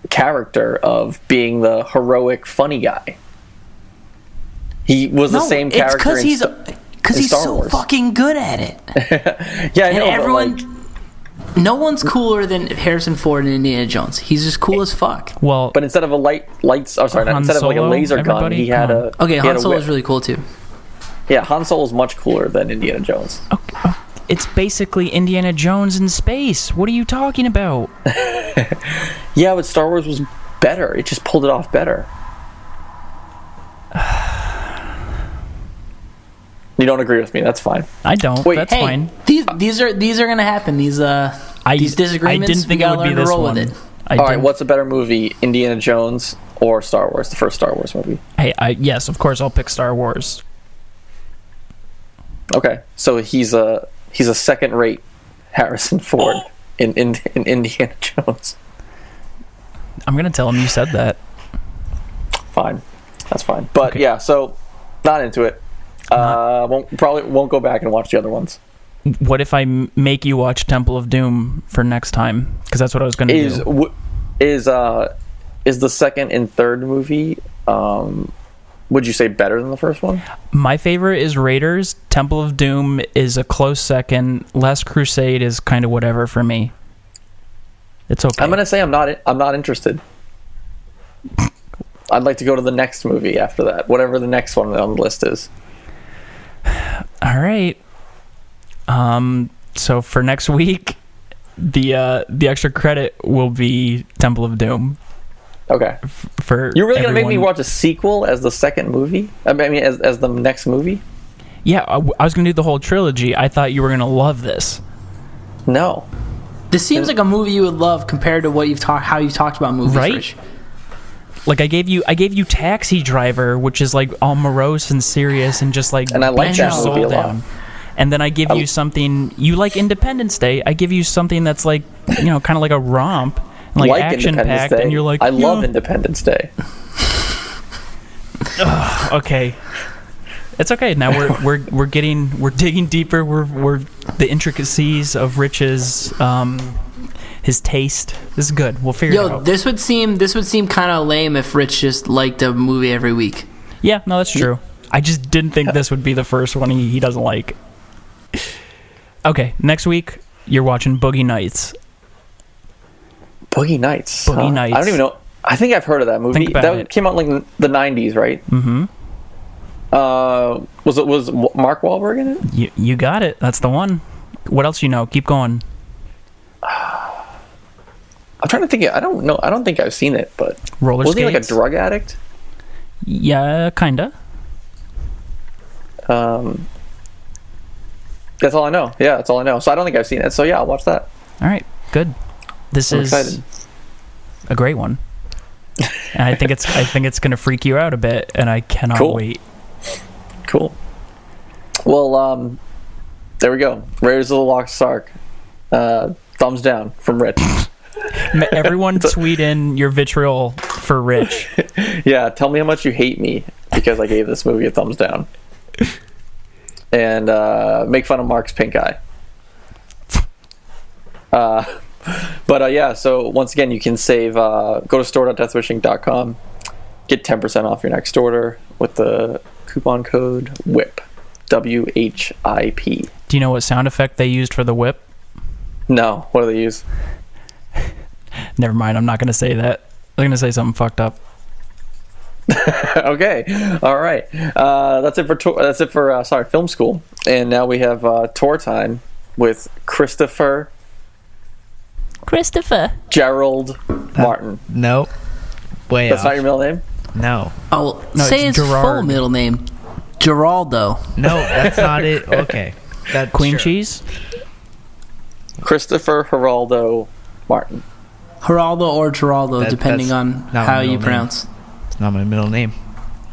character of being the heroic funny guy. He was the same character because he's so Wars. fucking good at it. Yeah, I and know, everyone, no one's cooler than Harrison Ford and Indiana Jones. He's just cool as fuck. Well, but instead of a instead of like a laser gun, he had a Han Solo is really cool too. Yeah, Han Solo is much cooler than Indiana Jones. Okay. It's basically Indiana Jones in space. What are you talking about? Yeah, but Star Wars was better. It just pulled it off better. You don't agree with me? That's fine. I don't. Wait, that's fine. These are gonna happen. These disagreements. I didn't think it would be this one. All right, what's a better movie, Indiana Jones or Star Wars? The first Star Wars movie. Yes, of course, I'll pick Star Wars. Okay, so he's a second-rate Harrison Ford in Indiana Jones. I'm gonna tell him you said that. Fine, that's fine. But okay. Yeah, so not into it. Probably won't go back and watch the other ones. What if I make you watch Temple of Doom for next time? Because that's what I was going to do. Is the second and third movie? Would you say better than the first one? My favorite is Raiders. Temple of Doom is a close second. Last Crusade is kind of whatever for me. It's okay. I'm gonna say I'm not interested. I'd like to go to the next movie after that, whatever the next one on the list is. All right. So for next week, the extra credit will be Temple of Doom. Okay. You're really gonna make me watch a sequel as the second movie? I mean, as the next movie? Yeah, I was gonna do the whole trilogy. I thought you were gonna love this. No. This seems like a movie you would love compared to how you've talked about movies, right? Rich. Like I gave you Taxi Driver, which is like all morose and serious and just like, and I like that movie a lot. And then I give you something you like. Independence Day. I give you something that's like, kind of like a romp, and like action packed, and you're like, I love Independence Day. Okay, it's okay. Now we're digging deeper. We're the intricacies of Rich's his taste. This is good. We'll figure it out. This would seem kind of lame if Rich just liked a movie every week. Yeah, no, that's true. I just didn't think this would be the first one he doesn't like. Okay, next week you're watching Boogie Nights. Boogie Nights. Boogie Nights. I don't even know. I think I've heard of that movie. That came out like in the 90s, right? Mm-hmm. Was Mark Wahlberg in it? You got it. That's the one. What else you know? Keep going. I'm trying to think. I don't know. I don't think I've seen it, but roller was skates? He like a drug addict? Yeah, kinda. That's all I know. Yeah, that's all I know. So I don't think I've seen it. So yeah, I'll watch that. All right. Good. This is excited. A great one. And I think it's going to freak you out a bit, and I cannot wait. Cool. Well, there we go. Raiders of the Lost Ark. Thumbs down from Rich. Everyone tweet in your vitriol for Rich. Yeah, tell me how much you hate me because I gave this movie a thumbs down. And make fun of Mark's pink eye. But yeah, so once again, you can save, go to store.deathwishinc.com, get 10% off your next order with the coupon code WHIP, WHIP. Do you know what sound effect they used for the whip? No, what do they use? Never mind, I'm not going to say that. I'm going to say something fucked up. Okay, all right. That's it for film school. And now we have tour time with Christopher Gerald Martin. No. Way That's off. not your middle name? No. Oh, No, say it's his Gerard. full middle name. Geraldo. No, that's not it. Okay. That's Queen sure. cheese? Christopher Geraldo Martin. Geraldo or Geraldo, depending that's on not how my you middle pronounce. It's not my middle name.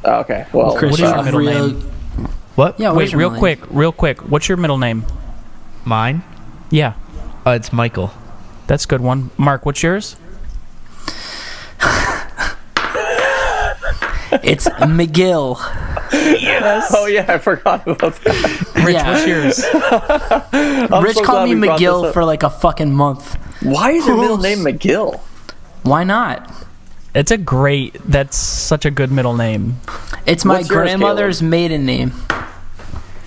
Okay, well, Chris, what is your you're middle real- name? What? Yeah, Wait, real quick. What's your middle name? Mine? Yeah, It's Michael. that's a good one. Mark, what's yours? It's McGill. Yes. oh yeah, I forgot about that. Rich, Yeah. what's yours? Rich so called glad me we brought this McGill up. for like a fucking month. Why is your middle name McGill? Why not? That's such a good middle name. It's my What's yours, grandmother's maiden name.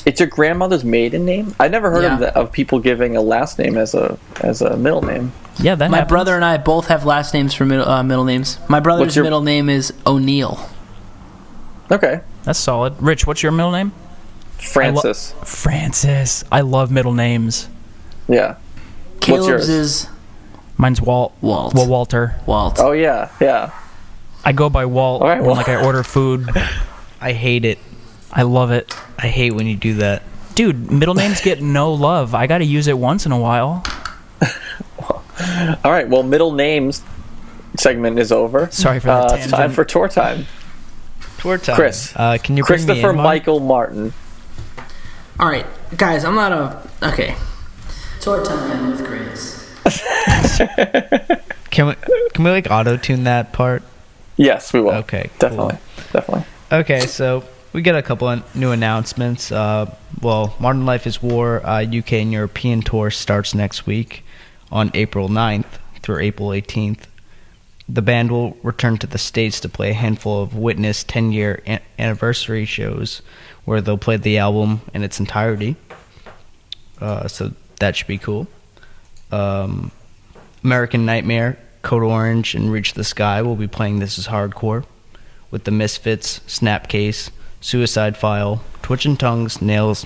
It's your grandmother's maiden name? I never heard Yeah. of people giving a last name as a middle name. Yeah, that My happens. brother and I both have last names for middle names. My brother's What's your- middle name is O'Neill. Okay. That's solid. Rich, what's your middle name? Francis. Francis. I love middle names. Yeah. Caleb's yours? is Mine's Walt. Walt. Well, Walter. Walt. Oh yeah, yeah. I go by Walt All right, when well- I order food. I hate it. I love it. I hate when you do that. Dude, middle names get no love. I got to use it once in a while. All right. Well, middle names segment is over. Sorry for that It's time tangent. for tour time. Tour time. Chris. Can you bring me Christopher in, Mark? Michael Martin. All right, guys, I'm not a... Okay. Tour time with Grace. Can we like auto-tune that part? Yes, we will. Okay, cool. Definitely. Okay, so we got a couple of new announcements. Modern Life is War UK and European tour starts next week on April 9th through April 18th. The band will return to the States to play a handful of Witness 10-year anniversary shows where they'll play the album in its entirety. So that should be cool. American Nightmare, Code Orange, and Reach the Sky will be playing This Is Hardcore with the Misfits, Snapcase, Suicide File, Twitching Tongues, Nails,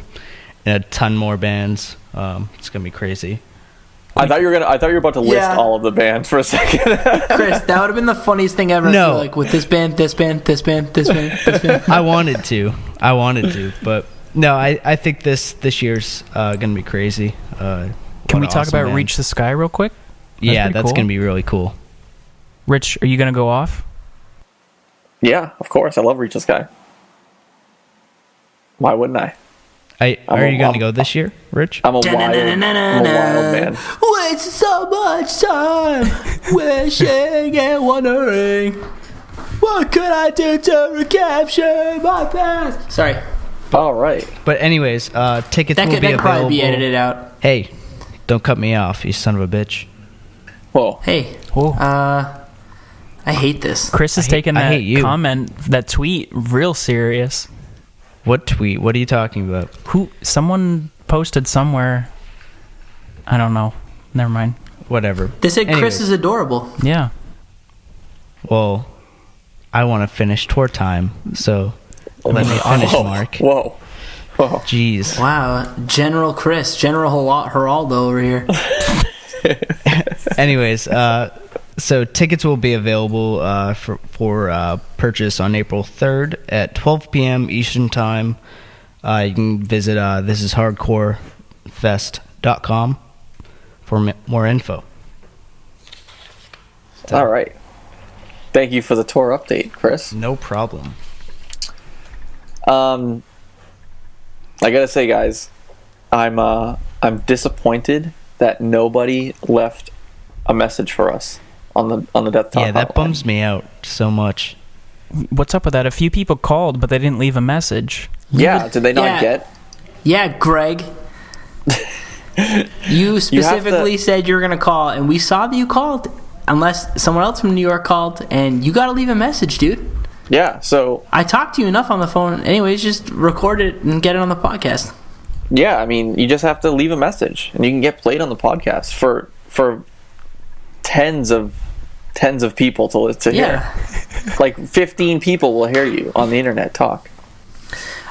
and a ton more bands. It's gonna be crazy. I thought you were about to list Yeah. all of the bands for a second. Chris, that would have been the funniest thing ever. No. Like with this band, this band, this band, this band, this band. I wanted to, but no, I think this year's gonna be crazy. Can we talk about Reach the Sky real quick? Yeah, pretty that's cool. gonna be really cool. Rich, are you going to go off? Yeah, of course. I love Reach the Sky. Why wouldn't I? Are you gonna go this year, Rich? I'm a wild man. Waste so much time wishing and wondering what could I do to recapture my past. Sorry, All right. But anyways, tickets that will could be available. probably be edited out. Hey, don't cut me off, you son of a bitch. Whoa. Hey, Whoa. I hate this. Chris is taking I that hate you. comment, that tweet, real serious. What tweet? What are you talking about? Someone posted somewhere. I don't know. Never mind. Whatever. They said Chris Anyways. is adorable. Yeah. Well, I want to finish tour time, so let me finish, Mark. Whoa. Jeez. Wow, General Chris, General Geraldo over here. Anyways, so tickets will be available for purchase on April 3rd at 12 p.m. Eastern Time. You can visit thisishardcorefest.com for more info. All right. Thank you for the tour update, Chris. No problem. I gotta say, guys, I'm disappointed that nobody left a message for us on the Death Talk. Yeah, that bums me out so much. What's up with that? A few people called, but they didn't leave a message. Yeah, did they not get? Yeah, Greg. You specifically said you were gonna call, and we saw that you called. Unless someone else from New York called, and you gotta leave a message, dude. Yeah, so I talked to you enough on the phone. Anyways, just record it and get it on the podcast. Yeah, I mean, you just have to leave a message, and you can get played on the podcast for tens of people to hear. Like 15 people will hear you on the internet talk.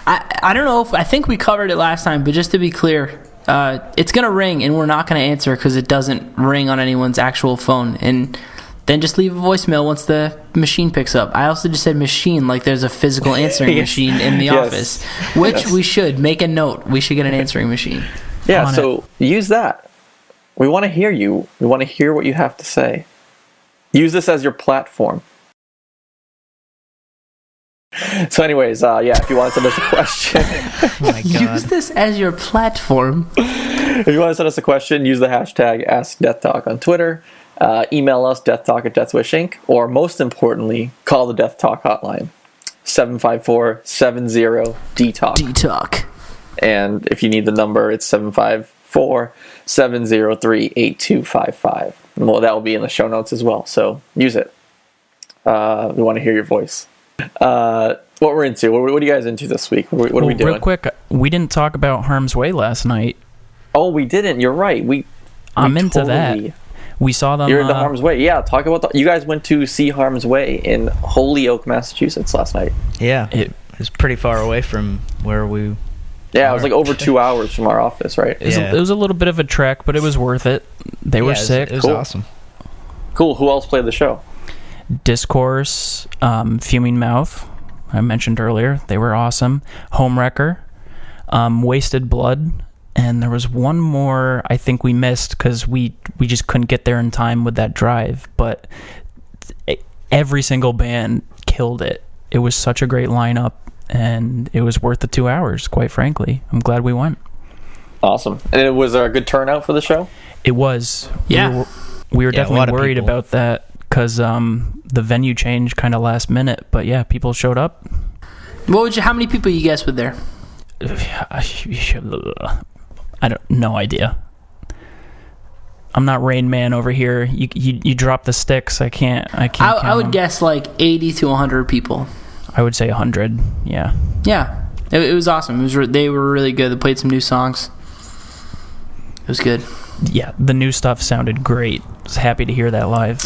I don't know if I think we covered it last time, but just to be clear, it's gonna ring, and we're not gonna answer because it doesn't ring on anyone's actual phone. And then just leave a voicemail once the machine picks up. I also just said machine, like there's a physical answering machine in the office, which we should make a note. We should get an answering machine. Yeah, so use that. We want to hear you. We want to hear what you have to say. Use this as your platform. So anyways, if you want to send us a question... Oh my God. Use this as your platform. If you want to send us a question, use the hashtag AskDeathTalk on Twitter. Email us, deathtalk@Deathwish Inc. Or most importantly, call the Death Talk hotline, 754-70-DTALK. D-Talk. And if you need the number, it's 754-703-8255. Well, that will be in the show notes as well, so use it. We want to hear your voice. What we're into? What are you guys into this week? What are we doing? Real quick, we didn't talk about Harm's Way last night. Oh, we didn't. You're right. I'm into that. We saw them. You're into Harm's Way. Yeah, talk about you guys went to see Harm's Way in Holyoke, Massachusetts last night. Yeah, it was pretty far away from where we... Yeah, it was like over 2 hours from our office, right? It was a little bit of a trek, but it was worth it. They were sick. It was awesome. Cool. Who else played the show? Discourse, Fuming Mouth, I mentioned earlier. They were awesome. Homewrecker, Wasted Blood, and there was one more I think we missed because we just couldn't get there in time with that drive. But every single band killed it. It was such a great lineup, and it was worth the 2 hours, quite frankly. I'm glad we went. Awesome. And was there a good turnout for the show? It was. Yeah. We were definitely worried about that because the venue changed kind of last minute. But yeah, people showed up. How many people you guess were there? No idea. I'm not Rain Man over here. You drop the sticks. I can't count I would them. guess like 80 to 100 people. I would say 100. Yeah. Yeah. It was awesome. They were really good. They played some new songs. It was good. Yeah, the new stuff sounded great. I was happy to hear that live.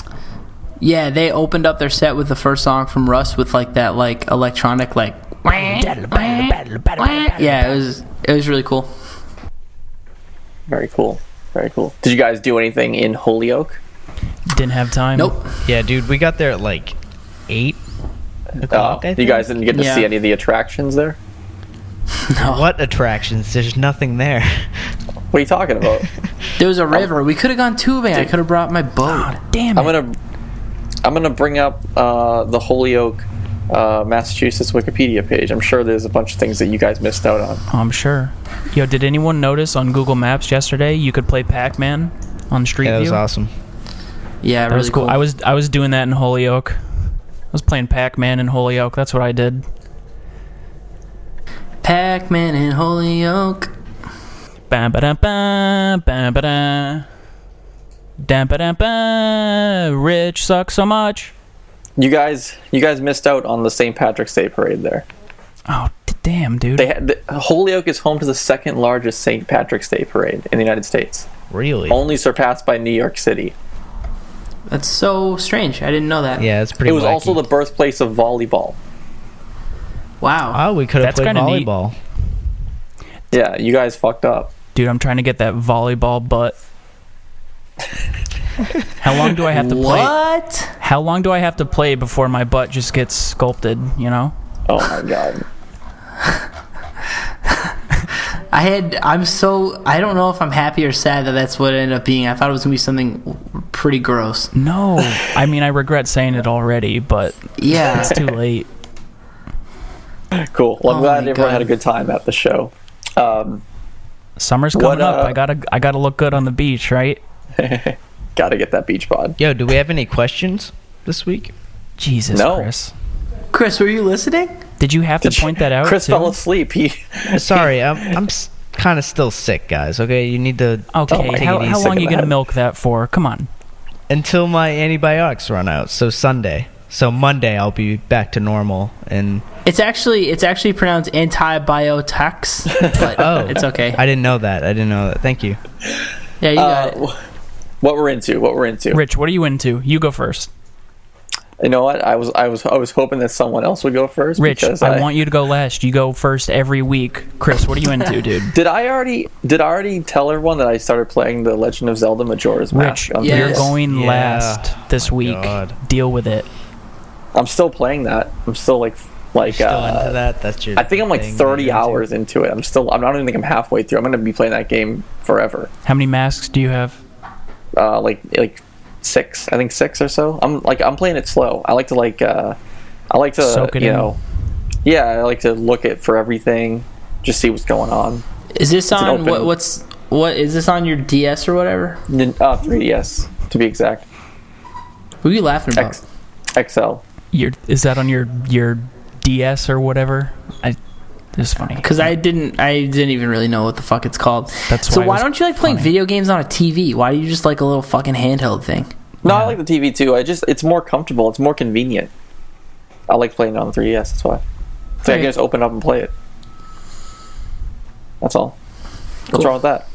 Yeah, they opened up their set with the first song from Russ with like that like electronic like yeah, it was really cool. Very cool. Very cool. Did you guys do anything in Holyoke? Didn't have time. Nope. Yeah, dude, we got there at like 8 o'clock, I think. You guys didn't get to see any of the attractions there? No. What attractions? There's nothing there. What are you talking about? There was a river. We could have gone tubing. I could have brought my boat. Oh, damn it. I'm gonna bring up the Holyoke, Massachusetts Wikipedia page. I'm sure there's a bunch of things that you guys missed out on. I'm sure. Yo, did anyone notice on Google Maps yesterday you could play Pac-Man on Street View? Yeah, that was awesome. Yeah, that really was cool. I was doing that in Holyoke. I was playing Pac-Man in Holyoke. That's what I did. Pac-Man in Holyoke. Ba-ba-da-ba, ba-ba-da. Da-ba-da-ba. Rich sucks so much. You guys missed out on the St. Patrick's Day parade there. Oh, damn, dude. Holyoke is home to the second largest St. Patrick's Day parade in the United States. Really? Only surpassed by New York City. That's so strange. I didn't know that. Yeah, it's pretty. It was wacky. also the birthplace of volleyball. Wow. Oh, we could have played volleyball. Neat. Yeah, you guys fucked up. Dude, I'm trying to get that volleyball butt. How long do I have to play? What? How long do I have to play before my butt just gets sculpted, you know? Oh my god. I don't know if I'm happy or sad that that's what it ended up being. I thought it was going to be something pretty gross. No, I mean I regret saying it already, but yeah, it's too late. Cool. Well, I'm glad everyone had a good time at the show. Summer's coming up. I gotta look good on the beach, right? Gotta get that beach bod. Yo, do we have any questions this week? Jesus, no. Chris, were you listening? Did you have to point that out? Chris fell asleep. Sorry, I'm kind of still sick, guys. Okay, you need to. Okay, how long are you gonna milk that for? Come on. Until my antibiotics run out. So Sunday. So Monday I'll be back to normal. And it's actually pronounced antibiotics, but it's okay. I didn't know that. Thank you. Yeah, you got it. What we're into. Rich, what are you into? You go first. You know what? I was hoping that someone else would go first. Rich, I want you to go last. You go first every week. Chris, what are you into, dude? Did I already tell everyone that I started playing The Legend of Zelda Majora's Mask? Rich, you're going last this week. God. Deal with it. I'm still playing that. I'm still like you're still into that. That's your. I think I'm like 30 hours into it. I don't even think I'm halfway through. I'm going to be playing that game forever. How many masks do you have? Like 6. I think 6 or so. I'm playing it slow. I like to soak it in. Yeah, I like to look at for everything, just see what's going on. Is this on what is this on your DS or whatever? 3DS to be exact. Who are you laughing about? XL. Is that on your DS or whatever? It's funny because I didn't even really know what the fuck it's called. So why don't you like playing video games on a TV? Why do you just like a little fucking handheld thing? No, I like the TV too. It's more comfortable. It's more convenient. I like playing it on the 3DS. That's why. So I can just open it up and play it. That's all. What's wrong with that?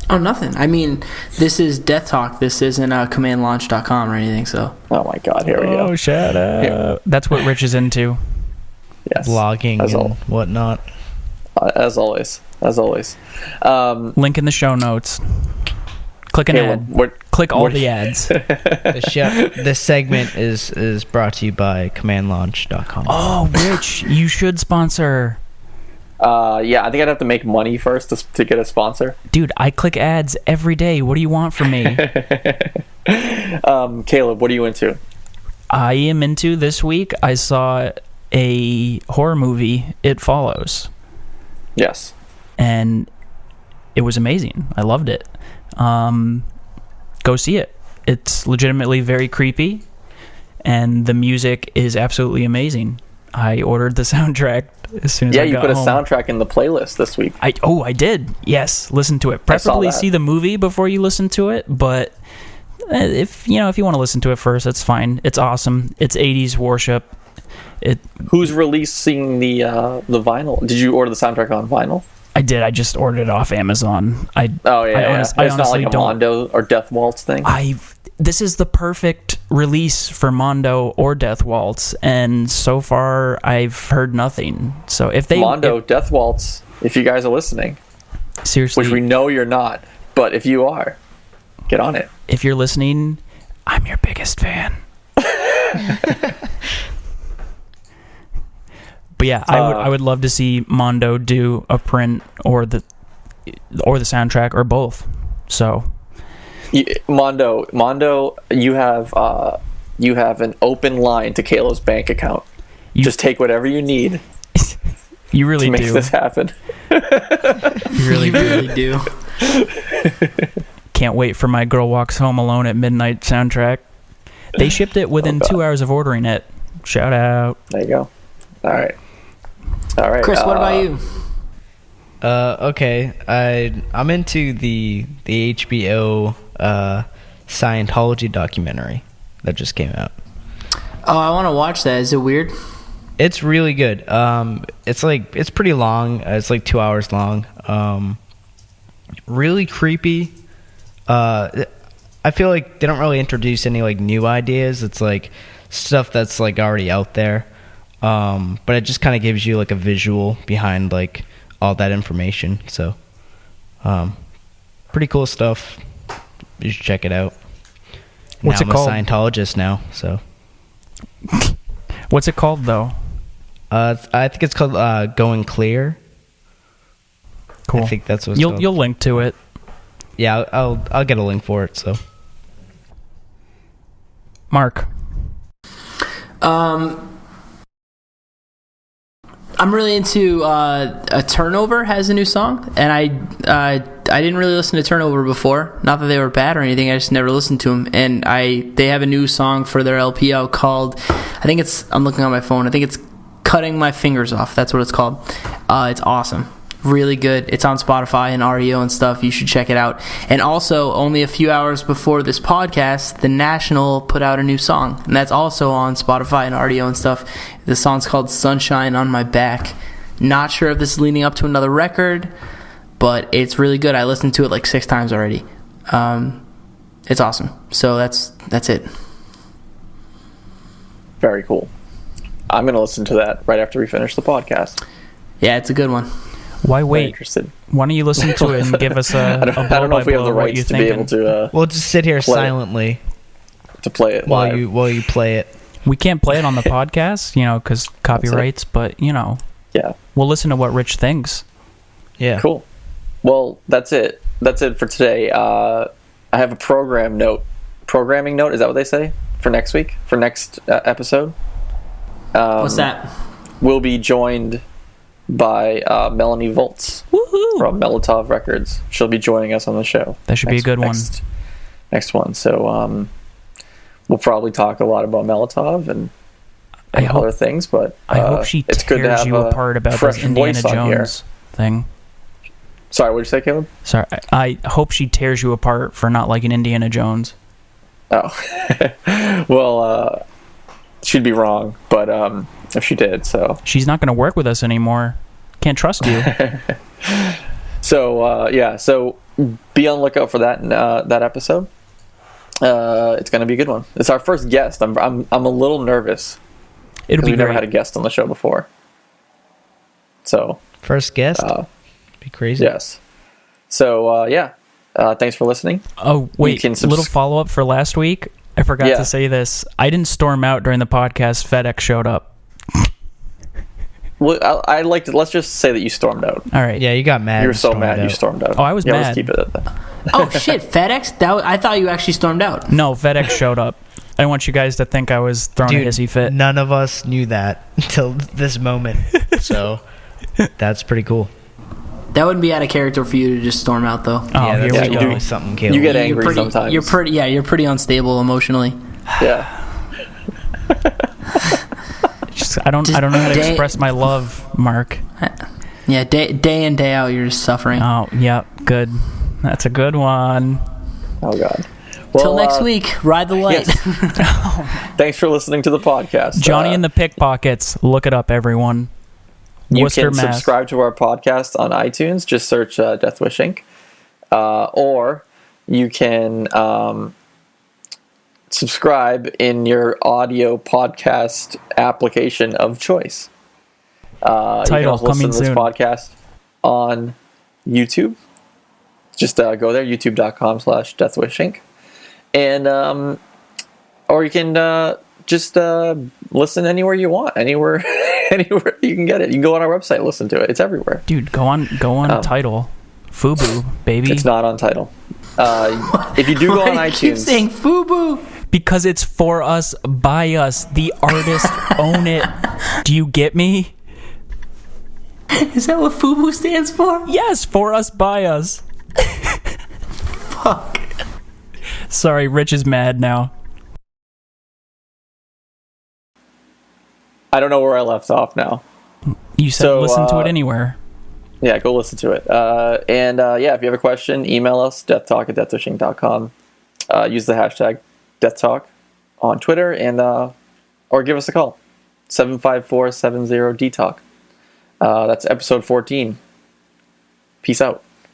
Oh, nothing. I mean, this is Death Talk. This isn't commandlaunch.com or anything, so. Oh my god, here we go. Oh, shut up. Here. That's what Rich is into. Yes. Vlogging and whatnot. As always. Link in the show notes. Click an ad. Click all the ads. This segment is brought to you by commandlaunch.com. Oh, Rich, you should sponsor. Yeah, I think I'd have to make money first to get a sponsor. Dude, I click ads every day. What do you want from me? Caleb, what are you into? I am into this week. I saw a horror movie, It Follows. Yes. And it was amazing. I loved it. Go see it. It's legitimately very creepy, and the music is absolutely amazing. I ordered the soundtrack as soon as I got home. Yeah, you put a soundtrack in the playlist this week. I did. Yes, listen to it. Preferably see the movie before you listen to it, but if you want to listen to it first, that's fine. It's awesome. It's 80s worship. Who's releasing the vinyl? Did you order the soundtrack on vinyl? I did. I just ordered it off Amazon. It's not like a Mondo or Death Waltz thing. This is the perfect release for Mondo or Death Waltz, and so far I've heard nothing. So Death Waltz, if you guys are listening, seriously, which we know you're not, but if you are, get on it. If you're listening, I'm your biggest fan. But yeah, I would love to see Mondo do a print or the soundtrack or both. So, Mondo, you have an open line to Kayla's bank account. Just take whatever you need. You really to make do. this happen. You really do. Can't wait for my Girl Walks Home Alone at Midnight soundtrack. They shipped it within 2 hours of ordering it. Shout out. There you go. All right. Chris, what about you? Okay. I'm into the HBO Scientology documentary that just came out. Oh, I want to watch that. Is it weird? It's really good. It's pretty long. It's like 2 hours long. Really creepy. I feel like they don't really introduce any like new ideas. It's like stuff that's like already out there. But it just kind of gives you like a visual behind like all that information. So, pretty cool stuff. You should check it out. What's it called? I'm a Scientologist now. So, what's it called though? I think it's called Going Clear. Cool. I think that's what it's called. You'll link to it. Yeah, I'll get a link for it. So. Mark. I'm really into a Turnover has a new song, and I didn't really listen to Turnover before. Not that they were bad or anything, I just never listened to them. And they have a new song for their LP out called, I'm looking on my phone, I think it's Cutting My Fingers Off. That's what it's called. It's awesome. Really good. It's on Spotify and REO and stuff. You should check it out. And also, only a few hours before this podcast, The National put out a new song, and that's also on Spotify and REO and stuff. The song's called Sunshine on My Back. Not sure if this is leading up to another record, but it's really good. I listened to it like 6 times already. It's awesome. So that's it. Very cool. I'm going to listen to that right after we finish the podcast. Yeah, it's a good one. Why wait? Interested. Why don't you listen to it and give us a I don't know if we have the rights to be able to. We'll just sit here silently to play it while you play it. We can't play it on the podcast, because copyrights. But yeah, we'll listen to what Rich thinks. Yeah, cool. Well, that's it. That's it for today. I have a programming note. Is that what they say for next week? For next episode? What's that? We'll be joined by Melanie Voltz from Melotov Records. She'll be joining us on the show. That should be a good one. Next one. So we'll probably talk a lot about Melotov and other things, but I hope she tears you apart about this Indiana Jones thing. Sorry, what did you say, Caleb? Sorry, I hope she tears you apart for not liking Indiana Jones. Oh. Well, she'd be wrong, but if she did, so she's not going to work with us anymore. Can't trust you. So so be on the lookout for that that episode. It's going to be a good one. It's our first guest. I'm a little nervous. We've never had a guest on the show before. So first guest, be crazy. Yes. So thanks for listening. Oh wait, little follow up for last week. I forgot to say this. I didn't storm out during the podcast. FedEx showed up. Well, let's just say that you stormed out. All right. Yeah, you got mad. You were so mad you stormed out. Oh, I was mad. Let's keep it at that. Oh, shit. FedEx? I thought you actually stormed out. No, FedEx showed up. I don't want you guys to think I was throwing a hissy fit. None of us knew that until this moment. So that's pretty cool. That wouldn't be out of character for you to just storm out, though. Oh, here we go. Something, Caleb. You get angry sometimes. You're pretty unstable emotionally. Yeah. I don't know how to express my love, Mark. Yeah, day in, day out, you're just suffering. Oh, yeah, good. That's a good one. Oh, God. Well, till next week, ride the light. Yes. Thanks for listening to the podcast. Johnny and the Pickpockets. Look it up, everyone. You can subscribe to our podcast on iTunes. Just search Deathwish Inc. Or you can subscribe in your audio podcast application of choice. Tidal, you can also coming listen to this soon. podcast on YouTube. Just go there, youtube.com/Deathwish Inc. And or you can just listen anywhere you want, anywhere you can get it. You can go on our website, listen to it. It's everywhere. Dude, go on Tidal. FUBU, baby. It's not on Tidal. If you do go on iTunes, keep saying FUBU because it's for us, by us. The artists own it. Do you get me? Is that what FUBU stands for? Yes, for us, by us. Fuck. Sorry, Rich is mad now. I don't know where I left off now. You said listen to it anywhere. Yeah, go listen to it. And if you have a question, email us, deathtalk@deathwishing.com. Use the hashtag deathtalk on Twitter, and or give us a call, 754-70-DTalk. That's episode 14. Peace out.